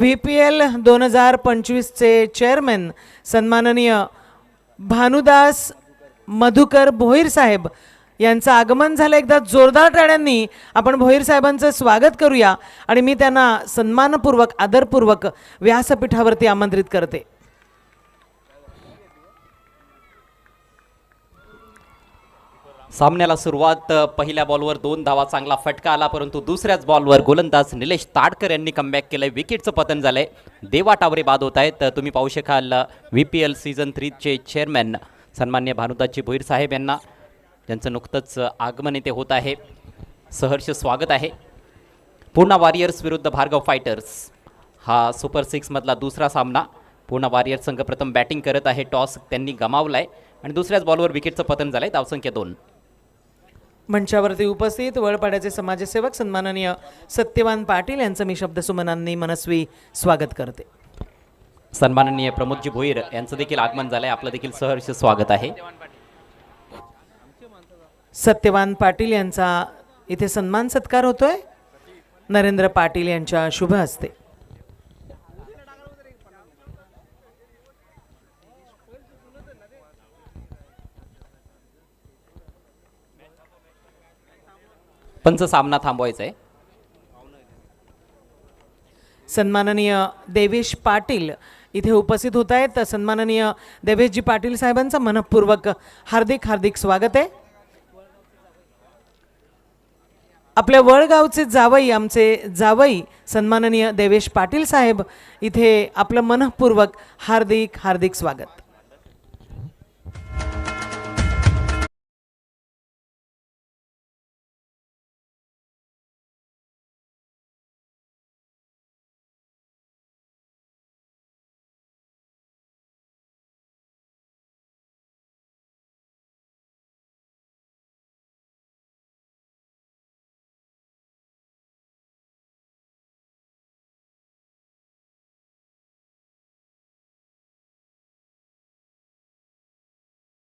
VPL 2025चे chairman सन्माननीय भानुदास मधुकर भोईर साहेब यांचं आगमन झालं। एकदा जोरदार टाळ्यांनी आपण भोईर साहेबांचं स्वागत करूया आणि मी त्यांना सन्मानपूर्वक आदरपूर्वक व्यासपीठावरती आमंत्रित करते। सामन्याला सुरुवात पहिल्या बॉलवर 2 धावा चांगला फटका आला, परंतु दुसऱ्याच बॉलवर गोलंदाज निलेश ताडकर यांनी कमबॅक केलंय। विकेटचं पतन झालंय। देवा टावरे बाद होत आहेत। तुम्ही पाहू शकाल VPL सीझन 3 चे चेअरमॅन सन्माननीय भानुदासजी भोईर साहेब यांना त्यांचं नुकतंच आगमन इथे होत आहे। सहर्ष स्वागत आहे। पूर्णा वॉरियर्स विरुद्ध भार्गव फायटर्स हा सुपर 6 मधला दुसरा सामना। पूर्णा वॉरियर्स संघ प्रथम बॅटिंग करत आहे। टॉस त्यांनी गमावलाय आणि दुसऱ्याच बॉलवर विकेटचं पतन झालंय। धावसंख्या 2। मंचावरती उपस्थित वळपाड्याचे समाजसेवक सन्माननीय सत्यवान पाटील यांचं मी शब्दसुमनांनी मनस्वी स्वागत करते। सन्माननीय प्रमोदजी भोईर यांचं देखील आगमन झालंय। आपलं देखील सहर्ष स्वागत आहे। सत्यवान पाटील यांचा इथे सन्मान सत्कार होतोय नरेंद्र पाटील यांच्या शुभ हस्ते। पंच सामना थांबवायचा आहे। सन्माननीय देवेश पाटील इथे उपस्थित होत आहेत। सन्माननीय देवेशजी पाटील साहेबांचं मनपूर्वक हार्दिक हार्दिक स्वागत आहे। आपल्या वळगावचे जावई आमचे जावई सन्माननीय देवेश पाटील साहेब इथे आपलं मनपूर्वक हार्दिक हार्दिक स्वागत।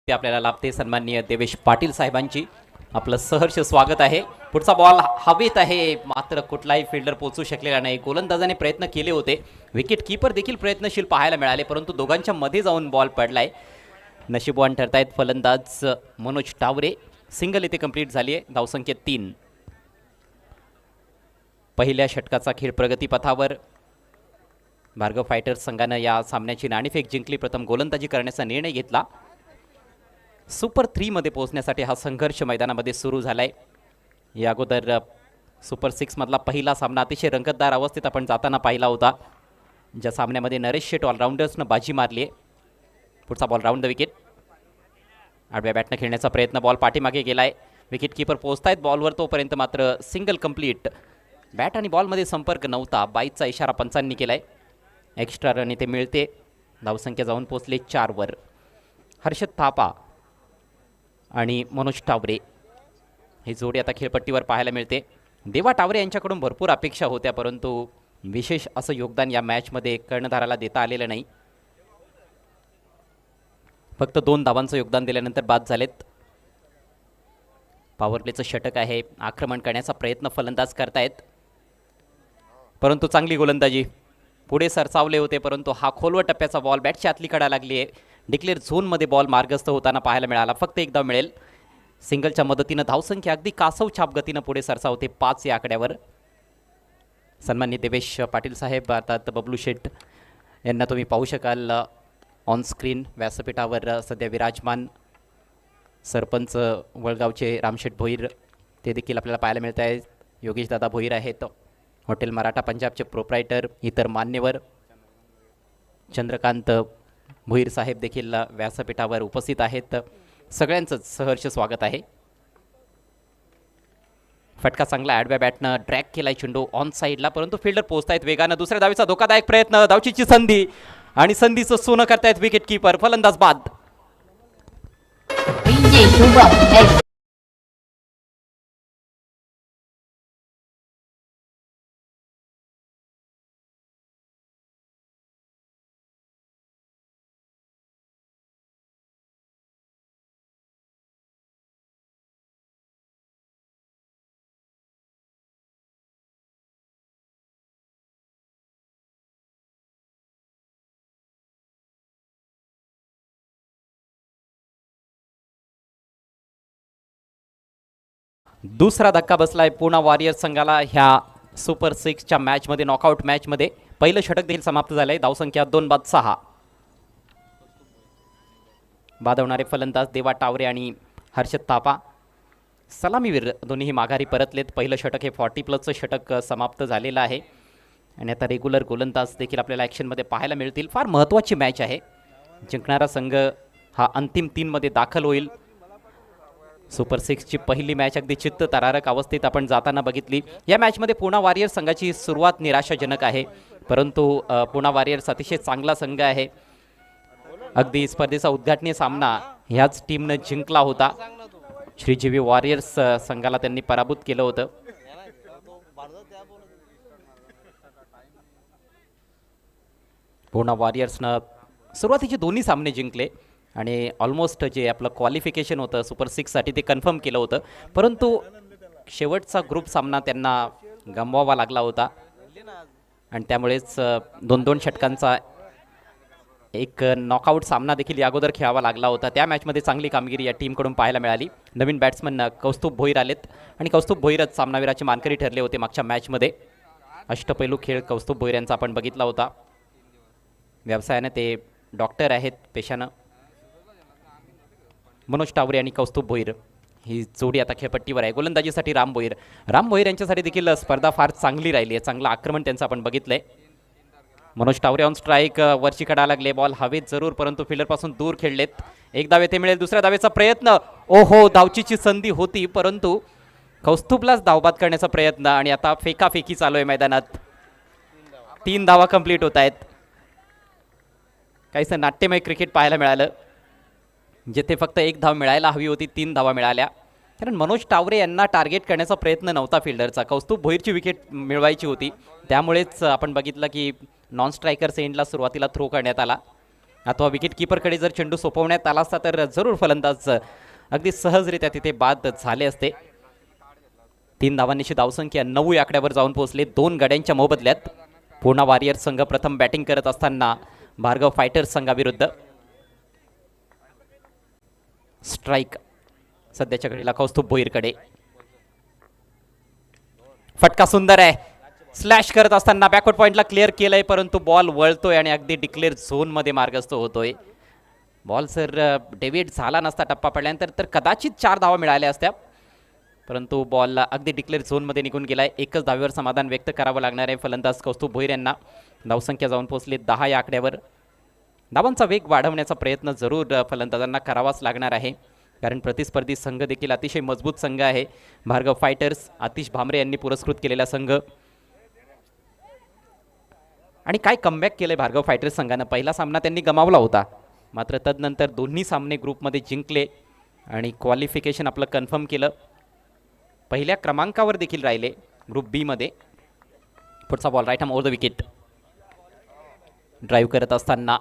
ते आपल्याला लाभते सन्माननीय देवेश पाटील साहेबांची आपलं सहर्ष स्वागत आहे। पुढचा बॉल हवेत आहे, मात्र कुठलाही फिल्डर पोहोचू शकलेला नाही। गोलंदाजाने प्रयत्न केले होते, विकेट कीपर देखील प्रयत्नशील पाहायला मिळाले, परंतु दोघांच्या मध्ये जाऊन बॉल पडलाय। नशीबवान ठरतायत फलंदाज मनोज टावरे। सिंगल इथे कंप्लीट झाली आहे। धावसंख्या 3। पहिल्या षटकाचा खेळ प्रगतीपथावर। भार्गव फायटर्स संघानं या सामन्याची नाणेफेक जिंकली, प्रथम गोलंदाजी करण्याचा निर्णय घेतला। सुपर 3 मध्ये पोहोचण्यासाठी हा संघर्ष मैदानामध्ये सुरू झालाय। या अगोदर सुपर 6 मधला पहिला सामना अतिशय रंगतदार अवस्थेत आपण जाताना पाहिला होता, ज्या सामन्यामध्ये नरेश शेट ऑलराऊंडर्सनं बाजी मारली आहे। पुढचा बॉल राऊंड द विकेट। आडव्या बॅटनं खेळण्याचा प्रयत्न, बॉल पाठीमागे गेलाय। विकेट कीपर पोहोचतायत बॉलवर, तोपर्यंत मात्र सिंगल कंप्लीट। बॅट आणि बॉलमध्ये संपर्क नव्हता, बाईचा इशारा पंचांनी केलाय। एक्स्ट्रा रन इथे मिळते। धावसंख्या जाऊन पोहोचले 4 वर। हर्षद थापा आणि मनोज टावरे ही जोडी आता खेळपट्टीवर पाहायला मिळते। देवा टावरे यांच्याकडून भरपूर अपेक्षा होत्या, परंतु विशेष असं योगदान या मॅचमध्ये कर्णधाराला देता आलेलं नाही। फक्त 2 धावांचं योगदान दिल्यानंतर बाद झालेत। पॉवर प्लेचं षटक आहे, आक्रमण करण्याचा प्रयत्न फलंदाज करतायत, परंतु चांगली गोलंदाजी। पुढे सरसावले होते, परंतु हा खोलवर टप्प्याचा बॉल बॅटच्या आतली कडा लागली आहे। डिक्लेअर झोनमध्ये बॉल मार्गस्थ होताना पाहायला मिळाला। फक्त एक धाव मिळेल। सिंगलच्या मदतीनं धावसंख्या अगदी कासव छाप गतीनं पुढे सरसावते 5 या आकड्यावर। सन्माननीय देवेश पाटील साहेब अर्थात बबलू शेठ यांना तुम्ही पाहू शकाल ऑन स्क्रीन व्यासपीठावर सध्या विराजमान। सरपंच वळगावचे रामशेठ भोईर ते देखील आपल्याला पाहायला मिळत आहेत। योगेश दादा भोईर आहेत। हॉटेल मराठा पंजाबचे प्रोप्रायटर, इतर मान्यवर चंद्रकांत भोईर साहेब देखील व्यासपीठावर उपस्थित आहेत। सगळ्यांचं सहर्ष स्वागत आहे। फटका चांगला आडव्या बॅटनं ड्रॅग केलाय चेंडू ऑन साईडला, परंतु फिल्डर पोहोचतायत वेगानं। दुसऱ्या धावेचा धोकादायक प्रयत्न, धावचीची संधी आणि संधीचं सोनं करतायत विकेट कीपर। फलंदाज बाद। दुसरा धक्का बसलाय पुणा वॉरियर्स संघाला ह्या सुपर 6च्या मॅचमध्ये, नॉकआउट मॅचमध्ये. पहिलं षटक देखील समाप्त झालंय. धावसंख्या 2 बाद 6. बादवणारे फलंदाज देवा टावरे आणि हर्षद थापा, सलामीवीर दोन्हीही माघारी परतलेत. पहिलं षटक हे 40+ षटक समाप्त झालेलं आहे आणि आता रेग्युलर गोलंदाज देखील आपल्याला ॲक्शनमध्ये पाहायला मिळतील. फार महत्त्वाची मॅच आहे. जिंकणारा संघ हा अंतिम 3मध्ये दाखल होईल. सुपर 6ची पहिली मॅच अगदी चित्त थरारक अवस्थेत आपण जाताना बघितली. या मॅचमध्ये पुणा वॉरियर्स संघाची सुरुवात निराशाजनक आहे, परंतु पुणा वॉरियर्स अतिशय चांगला संघ आहे. अगदी स्पर्धेचा उद्घाटनीय सामना ह्याच टीमनं जिंकला होता. श्रीजीवी वॉरियर्स संघाला त्यांनी पराभूत केलं होतं. पुणा वॉरियर्सनं सुरुवातीचे दोन्ही सामने जिंकले आणि ऑलमोस्ट जे आपलं क्वालिफिकेशन होतं सुपर 6साठी ते कन्फर्म केलं होतं, परंतु शेवटचा ग्रुप सामना त्यांना गमवावा लागला होता आणि त्यामुळेच 2-2 षटकांचा एक नॉकआउट सामना देखील या अगोदर खेळावा लागला होता. त्या मॅचमध्ये चांगली कामगिरी या टीमकडून पाहायला मिळाली. नवीन बॅट्समन कौस्तुभ भोईर आलेत आणि कौस्तुभ भोईरच सामनावीराचे मानकरी ठरले होते मागच्या मॅचमध्ये. अष्टपैलू खेळ कौस्तुभ भोईर यांचा आपण बघितला होता. व्यवसायाने ते डॉक्टर आहेत पेशानं. मनोज टावरे आणि कौस्तुभ भोईर ही जोडी आता खेळपट्टीवर आहे. गोलंदाजीसाठी राम भोईर यांच्यासाठी देखील स्पर्धा फार चांगली राहिली आहे. चांगलं आक्रमण त्यांचं आपण बघितलंय. मनोज टावरे ऑन स्ट्राईक, वरची कडा लागले, बॉल हवेत जरूर परंतु फिल्डरपासून दूर खेळलेत. एक धाव येथे मिळेल, दुसऱ्या धावेचा प्रयत्न, ओहो धावचीची संधी होती परंतु कौस्तुभलाच धावबाद करण्याचा प्रयत्न आणि आता फेकाफेकी चालू आहे मैदानात. 3 धावा कंप्लीट होत आहेत. काहीसं नाट्यमय क्रिकेट पाहायला मिळालं. जिथे फक्त 1 धाव मिळायला हवी होती 3 धावा मिळाल्या. कारण मनोज टावरे यांना टार्गेट करण्याचा प्रयत्न नव्हता फिल्डरचा. कौस्तुभ भोईरची विकेट मिळवायची होती, त्यामुळेच आपण बघितलं की नॉन स्ट्रायकर्स एंडला सुरुवातीला थ्रो करण्यात आला. अथवा विकेट कीपरकडे जर चेंडू सोपवण्यात आला असता तर जरूर फलंदाज अगदी सहजरित्या तिथे बाद झाले असते. 3 धावांनीची धावसंख्या 9 या आकड्यावर जाऊन पोहोचले 2 गड्यांच्या मोबदल्यात. पुणा वॉरियर्स संघ प्रथम बॅटिंग करत असताना भार्गव फायटर्स संघाविरुद्ध. स्ट्राईक सध्याच्या घडीला कौस्तुभ भोईरकडे. फटका सुंदर आहे. स्लॅश करत असताना बॅकवर्ड पॉइंटला क्लिअर केलंय परंतु बॉल वळतोय आणि अगदी डिक्लेअर झोनमध्ये मार्गस्थ होतोय. बॉल जर डेव्हिड झाला नसता टप्पा पडल्यानंतर तर कदाचित 4 धावा मिळाल्या असत्या, परंतु बॉल अगदी डिक्लेअर झोनमध्ये निघून गेलाय. एकच धावेवर समाधान व्यक्त करावं लागणार आहे फलंदाज कौस्तुभ भोईर यांना. धावसंख्या जाऊन पोहोचली 10 या आकड्यावर. धावांचा वेग वाढवण्याचा प्रयत्न जरूर फलंदाजांना करावाच लागणार आहे, कारण प्रतिस्पर्धी संघ देखील अतिशय मजबूत संघ आहे. भार्गव फायटर्स, आतिश भामरे यांनी पुरस्कृत केलेला संघ. आणि काय कमबॅक केलंय भार्गव फायटर्स संघानं. पहिला सामना त्यांनी गमावला होता, मात्र तदनंतर दोन्ही सामने ग्रुपमध्ये जिंकले आणि क्वालिफिकेशन आपलं कन्फर्म केलं. पहिल्या क्रमांकावर देखील राहिले ग्रुप बी मध्ये. पुढचा ball right arm over the wicket. Drive करत असताना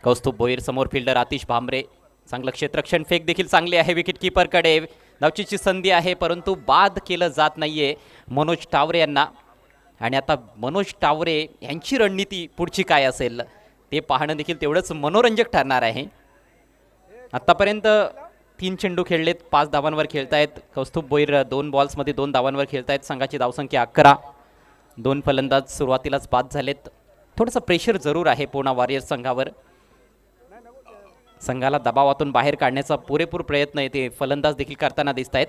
कौस्तुभ भोईर, समोर फिल्डर आतिश भामरे. चांगलं क्षेत्ररक्षण, फेक देखील चांगली आहे विकेट कीपरकडे. धावचीची संधी आहे परंतु बाद केलं जात नाहीये मनोज टावरे यांना. आणि आता मनोज टावरे यांची रणनीती पुढची काय असेल ते पाहणं देखील तेवढंच मनोरंजक ठरणार आहे. आत्तापर्यंत 3 चेंडू खेळलेत, 5 धावांवर खेळतायत. कौस्तुभ भोईर 2 बॉल्समध्ये 2 धावांवर खेळतायत. संघाची धावसंख्या 11. 2 फलंदाज सुरुवातीलाच बाद झालेत. थोडंसं प्रेशर जरूर आहे पुणा वॉरियर्स संघावर. संघाला दबावातून बाहेर काढण्याचा पुरेपूर प्रयत्न येते फलंदाज देखील करताना दिसत आहेत.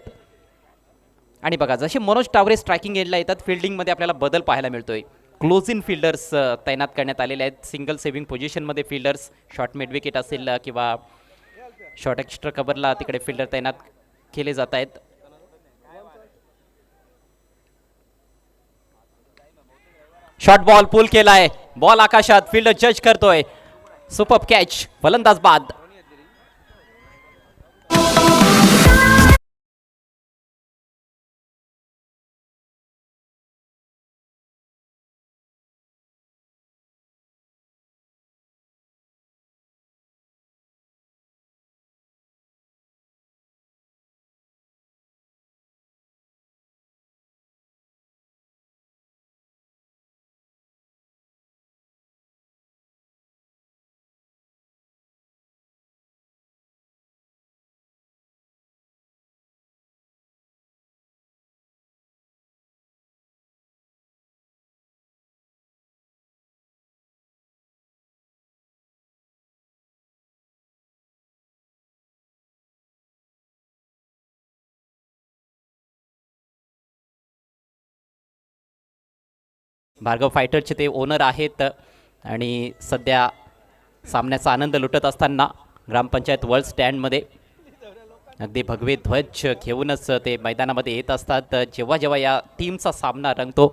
आणि बघा जसे मनोज टावरे स्ट्रायकिंग एंडला येतात, फिल्डिंगमध्ये आपल्याला बदल पाहायला मिळतोय. क्लोज इन फिल्डर्स तैनात करण्यात आलेले आहेत. सिंगल सेव्हिंग पोझिशनमध्ये फिल्डर्स, शॉर्ट मिड विकेट असेल किंवा शॉर्ट एक्स्ट्रा कव्हरला तिकडे फिल्डर तैनात केले जात आहेत. शॉर्ट बॉल पुल केलाय, बॉल आकाशात, फिल्डर जज करतोय. सुपर कॅच, फलंदाज बाद. भार्गव फायटरचे ते ओनर आहेत आणि सध्या सामन्याचा आनंद लुटत असताना ग्रामपंचायत वर्ल्ड स्टँडमध्ये अगदी भगवे ध्वज घेऊनच ते मैदानामध्ये येत असतात. जेव्हा जेव्हा या टीमचा सामना रंगतो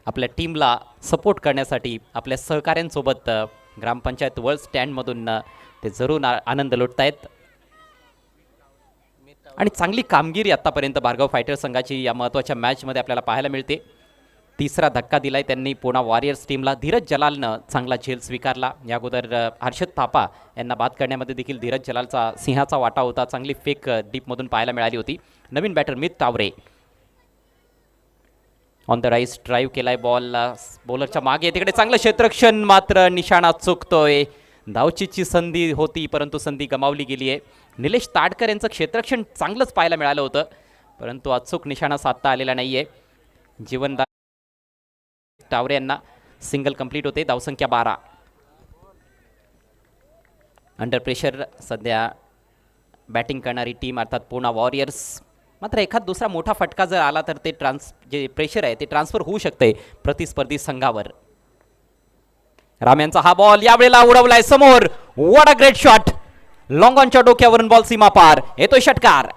आपल्या टीमला सपोर्ट करण्यासाठी आपल्या सहकाऱ्यांसोबत ग्रामपंचायत वर्ल्ड स्टँडमधून ते जरूर आनंद लुटतायत. आणि चांगली कामगिरी आत्तापर्यंत भार्गव फायटर संघाची या महत्त्वाच्या मॅचमध्ये आपल्याला पाहायला मिळते. तिसरा धक्का दिलाय त्यांनी पुणा वॉरियर्स टीमला. धीरज जलालनं चांगला झेल स्वीकारला. या अगोदर हर्षद थापा यांना बाद करण्यामध्ये देखील धीरज जलालचा सिंहाचा वाटा होता. चांगली फेक डीपमधून पाहायला मिळाली होती. नवीन बॅटर मित Taware on the rice drive केलाय बॉल बॉलरच्या मागे. तिकडे चांगलं क्षेत्ररक्षण मात्र निशाणा चुकतोय. धावचीची संधी होती परंतु संधी गमावली गेली आहे. निलेश ताडकर यांचं क्षेत्ररक्षण चांगलंच पाहायला मिळालं होतं परंतु अचूक निशाणा साधता आलेला नाही आहे. जीवनदार टावरे यांना सिंगल कंप्लीट होते. धावसंख्या 12. अंडर प्रेशर सध्या बॅटिंग करणारी टीम अर्थात पुणा वॉरियर्स. मात्र एखाद दुसरा मोठा फटका जर आला तर ते जे प्रेशर आहे ते ट्रान्सफर होऊ शकते प्रतिस्पर्धी संघावर. राम यांचा हा बॉल यावेळेला उडवलाय समोर. What a great shot. Long ऑनच्या डोक्यावरून बॉल सीमा पार. येतोय षटकार.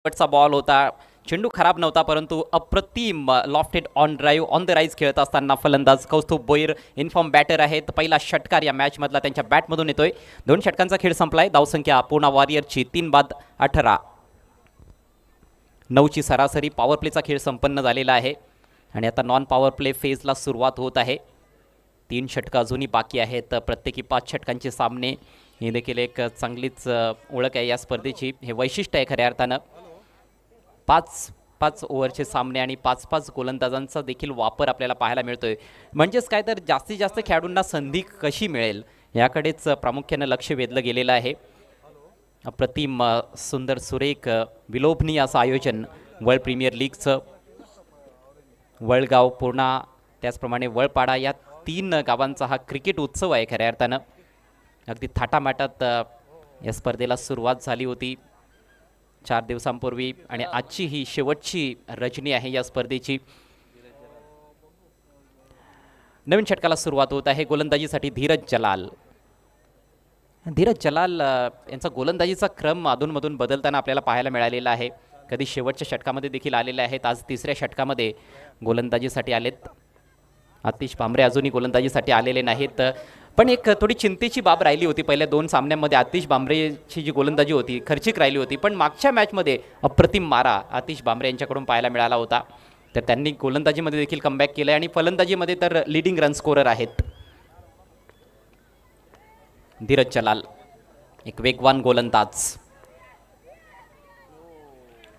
चा बॉल होता. चेंडू खराब नव्हता परंतु अप्रतिम lofted on drive on the rise खेळत असताना फलंदाज कौस्तुभ बोईर इन्फॉर्म बॅटर आहेत. पहिला षटकार या मॅचमधला त्यांच्या बॅटमधून येतोय. 2 षटकांचा खेळ संपलाय. धावसंख्या पुणा वॉरियरची 3 बाद 18. 9ची सरासरी. पॉवर प्लेचा खेळ संपन्न झालेला आहे आणि आता नॉन पॉवर प्ले फेजला सुरुवात होत आहे. 3 षटकं अजूनही बाकी आहेत. प्रत्येकी 5 षटकांचे सामने. ही देखील एक चांगलीच ओळख आहे या स्पर्धेची. हे वैशिष्ट्य आहे खऱ्या अर्थानं. 5 ओव्हरचे सामने आणि 5 गोलंदाजांचा देखील वापर आपल्याला पाहायला मिळतोय. म्हणजेच काय तर जास्तीत जास्त खेळाडूंना संधी कशी मिळेल याकडेच प्रामुख्यानं लक्ष वेधलं गेलेलं आहे. अप्रतिम सुंदर सुरेख विलोभनीय असं आयोजन वर्ल्ड प्रीमियर लीगचं. वळगाव पूर्णा त्याचप्रमाणे वळपाडा या 3 गावांचा हा क्रिकेट उत्सव आहे खऱ्या अर्थानं. अगदी थाटामाटात या स्पर्धेला सुरुवात झाली होती 4 दिवसांपूर्वी आणि आजची ही शेवटची रजनी आहे या स्पर्धेची. नवीन षटकाला सुरुवात होत आहे. गोलंदाजीसाठी धीरज जलाल. धीरज जलाल यांचा गोलंदाजीचा क्रम अधूनमधून बदलताना आपल्याला पाहायला मिळालेला आहे. कधी शेवटच्या षटकामध्ये देखील आलेले आहेत. आज 3ऱ्या षटकामध्ये गोलंदाजीसाठी आलेत. आतिश भांबरे अजूनही गोलंदाजीसाठी आलेले नाहीत. पण एक थोडी चिंतेची बाब राहिली होती पहिल्या 2 सामन्यांमध्ये. आतिश भांबरेची जी गोलंदाजी होती खर्चिक राहिली होती. पण मागच्या मॅचमध्ये अप्रतिम मारा आतिश भांबरे यांच्याकडून पाहायला मिळाला होता. तर त्यांनी गोलंदाजीमध्ये देखील कमबॅक केलं आणि फलंदाजीमध्ये तर लीडिंग रन स्कोरर आहेत. धीरज जलाल एक वेगवान गोलंदाज.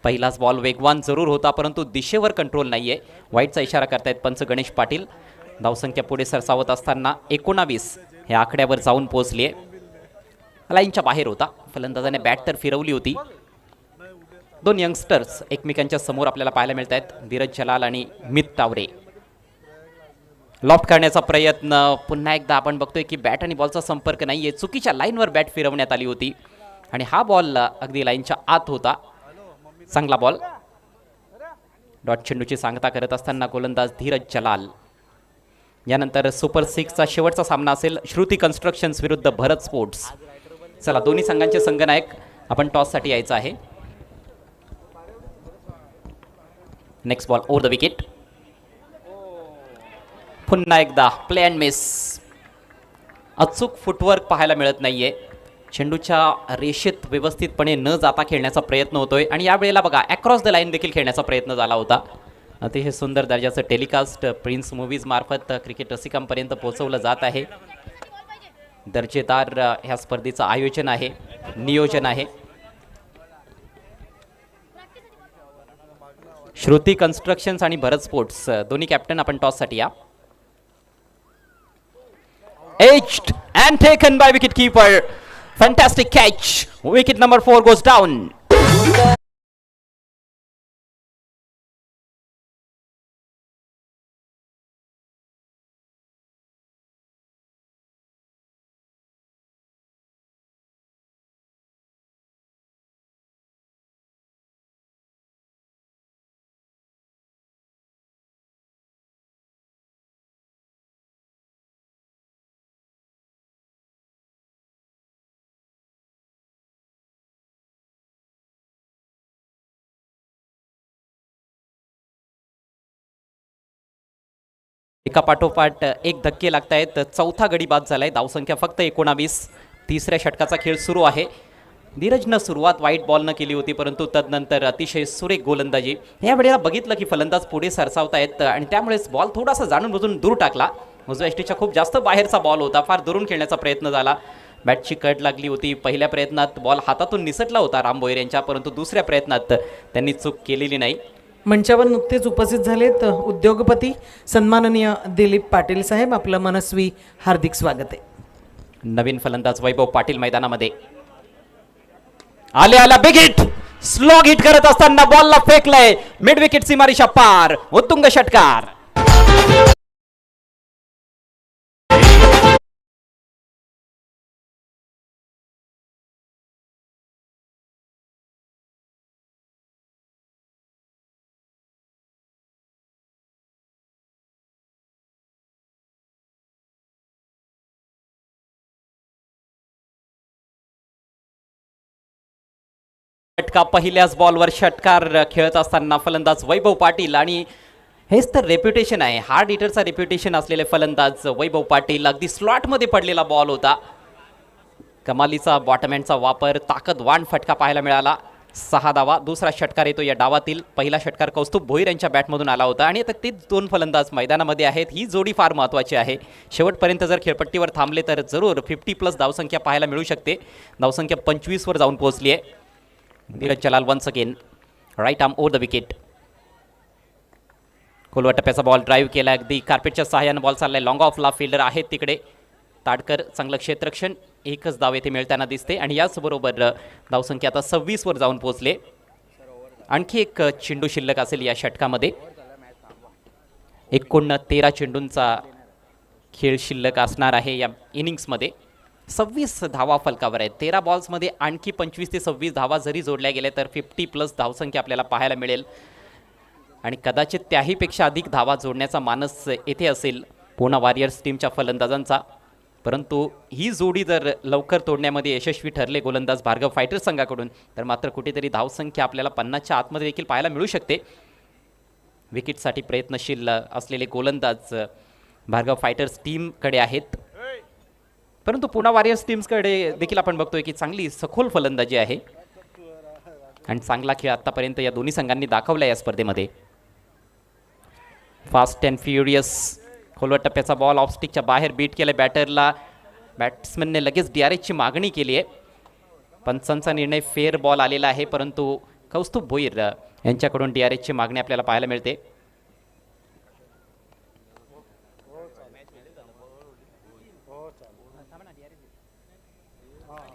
पहिलाच बॉल वेगवान जरूर होता परंतु दिशेवर कंट्रोल नाहीये. वाईटचा इशारा करतायत पंच गणेश पाटील. धावसंख्या पुढे सरसावत असताना 19 हे आकड्यावर जाऊन पोहोचली आहे. लाईनच्या बाहेर होता. फलंदाजाने बॅट तर फिरवली होती. 2 यंगस्टर्स एकमेकांच्या समोर आपल्याला पाहायला मिळत आहेत. धीरज जलाल आणि मित तावरे. लॉफ्ट करण्याचा प्रयत्न. पुन्हा एकदा आपण बघतोय की बॅट आणि बॉलचा संपर्क नाहीये. चुकीच्या लाईनवर बॅट फिरवण्यात आली होती आणि हा बॉल अगदी लाईनच्या आत होता. चांगला बॉल. डॉट चेंडूची सांगता करत असताना गोलंदाज धीरज जलाल. यानंतर सुपर 6चा शेवटचा सामना असेल श्रुती कन्स्ट्रक्शन्स विरुद्ध भरत स्पोर्ट्स. चला दोन्ही संघांचे संघनायक आपण टॉससाठी यायचं आहे. Next ball over the wicket. पुन्हा एकदा प्ले अँड मिस. अचूक फुटवर्क पाहायला मिळत नाहीये. चेंडूच्या रेषेत व्यवस्थितपणे न जाता खेळण्याचा प्रयत्न होतोय आणि यावेळेला बघा अक्रॉस द लाईन देखील खेळण्याचा प्रयत्न झाला होता. अतिशय सुंदर दर्जाचं टेलिकास्ट प्रिन्स मूव्हीज मार्फत क्रिकेट रसिकांपर्यंत पोहोचवलं जात आहे. दर्जेदार ह्या स्पर्धेचं आयोजन आहे, नियोजन आहे. श्रुती कन्स्ट्रक्शन्स आणि भरत स्पोर्ट्स दोन्ही कॅप्टन आपण टॉससाठी या. Aged and taken by wicket keeper. Fantastic catch. Wicket number 4 goes down. एका पाठोपाठ एक धक्के लागतायत. चौथा गडी बाद झालाय. धावसंख्या फक्त 19. तिसऱ्या षटकाचा खेळ सुरू आहे. धीरजनं सुरुवात वाईट बॉलनं केली होती, परंतु तदनंतर अतिशय सुरेख गोलंदाजी. या वेळेला बघितलं की फलंदाज पुढे सरसावतायत आणि त्यामुळेच बॉल थोडासा जाणून बुजून दूर टाकला. उजव्या एष्टीच्या खूप जास्त बाहेरचा बॉल होता. फार दुरून खेळण्याचा प्रयत्न झाला. बॅटची कट लागली होती. पहिल्या प्रयत्नात बॉल हातातून निसटला होता राम भोईर यांच्या, परंतु दुसऱ्या प्रयत्नात त्यांनी चूक केलेली नाही. मंचावर नुकतेच उपस्थित झालेत उद्योगपती सन्माननीय दिलीप पाटील साहेब. आपलं मनस्वी हार्दिक स्वागत आहे. नवीन फलंदाज वैभव पाटील मैदानामध्ये आल्या बिग हिट. स्लॉग हिट करत असताना बॉलला फेकलंय मिड विकेट सीमारेषा पार. उत्तुंग षटकार. षटका पहिल्याच बॉलवर षटकार खेळत असताना फलंदाज वैभव पाटील. आणि हेच तर रेप्युटेशन आहे, हार्ड हिटरचा रेप्युटेशन असलेले फलंदाज वैभव पाटील. अगदी स्लॉटमध्ये पडलेला बॉल होता. कमालीचा बॉटमँडचा वापर. ताकदवान फटका पाहायला मिळाला. 6 धावा. दुसरा षटकार येतो या डावातील. पहिला षटकार कौस्तुभ भोईर यांच्या बॅटमधून आला होता आणि आता तेच 2 फलंदाज मैदानामध्ये आहेत. ही जोडी फार महत्त्वाची आहे. शेवटपर्यंत जर खेळपट्टीवर थांबले तर जरूर 50+ धावसंख्या पाहायला मिळू शकते. धावसंख्या 25 वर जाऊन पोहोचली आहे. Dhiraj Jalal once again right arm over the wicket. खोलवा टप्प्याचा बॉल ड्राईव्ह केला. अगदी कार्पेटच्या सहाय्यानं बॉल चाललाय. लॉंग ऑफ ला फिल्डर आहेत तिकडे. ताडकर चांगलं क्षेत्ररक्षण. एकच धाव येथे मिळताना दिसते आणि याचबरोबर धावसंख्या आता 26 वर जाऊन पोहोचले. आणखी एक चेंडू शिल्लक असेल या षटकामध्ये. एकूण 13 चेंडूंचा खेळ शिल्लक असणार आहे या इनिंग्समध्ये. 26 धावा फलकावर आहेत. 13 बॉल्समध्ये आणखी 25 ते 26 धावा जरी जोडल्या गेल्या तर 50+ धावसंख्या आपल्याला पाहायला मिळेल आणि कदाचित त्याहीपेक्षा अधिक धावा जोडण्याचा मानस येथे असेल पुणे वॉरियर्स टीमच्या फलंदाजांचा. परंतु ही जोडी जर लवकर तोडण्यामध्ये यशस्वी ठरले गोलंदाज भार्गव फायटर्स संघाकडून तर मात्र कुठेतरी धावसंख्या आपल्याला 50च्या आतमध्ये देखील पाहायला मिळू शकते. विकेटसाठी प्रयत्नशील असलेले गोलंदाज भार्गव फायटर्स टीमकडे आहेत, परंतु पुणे वॉरियर्स टीम्सकडे देखील आपण बघतोय की चांगली सखोल फलंदाजी आहे आणि चांगला खेळ आतापर्यंत या दोन्ही संघांनी दाखवला या स्पर्धेमध्ये. Fast and furious. खोलवर टप्प्याचा बॉल ऑफस्टिकच्या बाहेर बीट केलं बॅटरला. बॅट्समनने लगेच DRSची मागणी केली आहे. पंचांचा निर्णय फेअर बॉल आलेला आहे, परंतु कौस्तुभ भोईर यांच्याकडून DRSची मागणी आपल्याला पाहायला मिळते.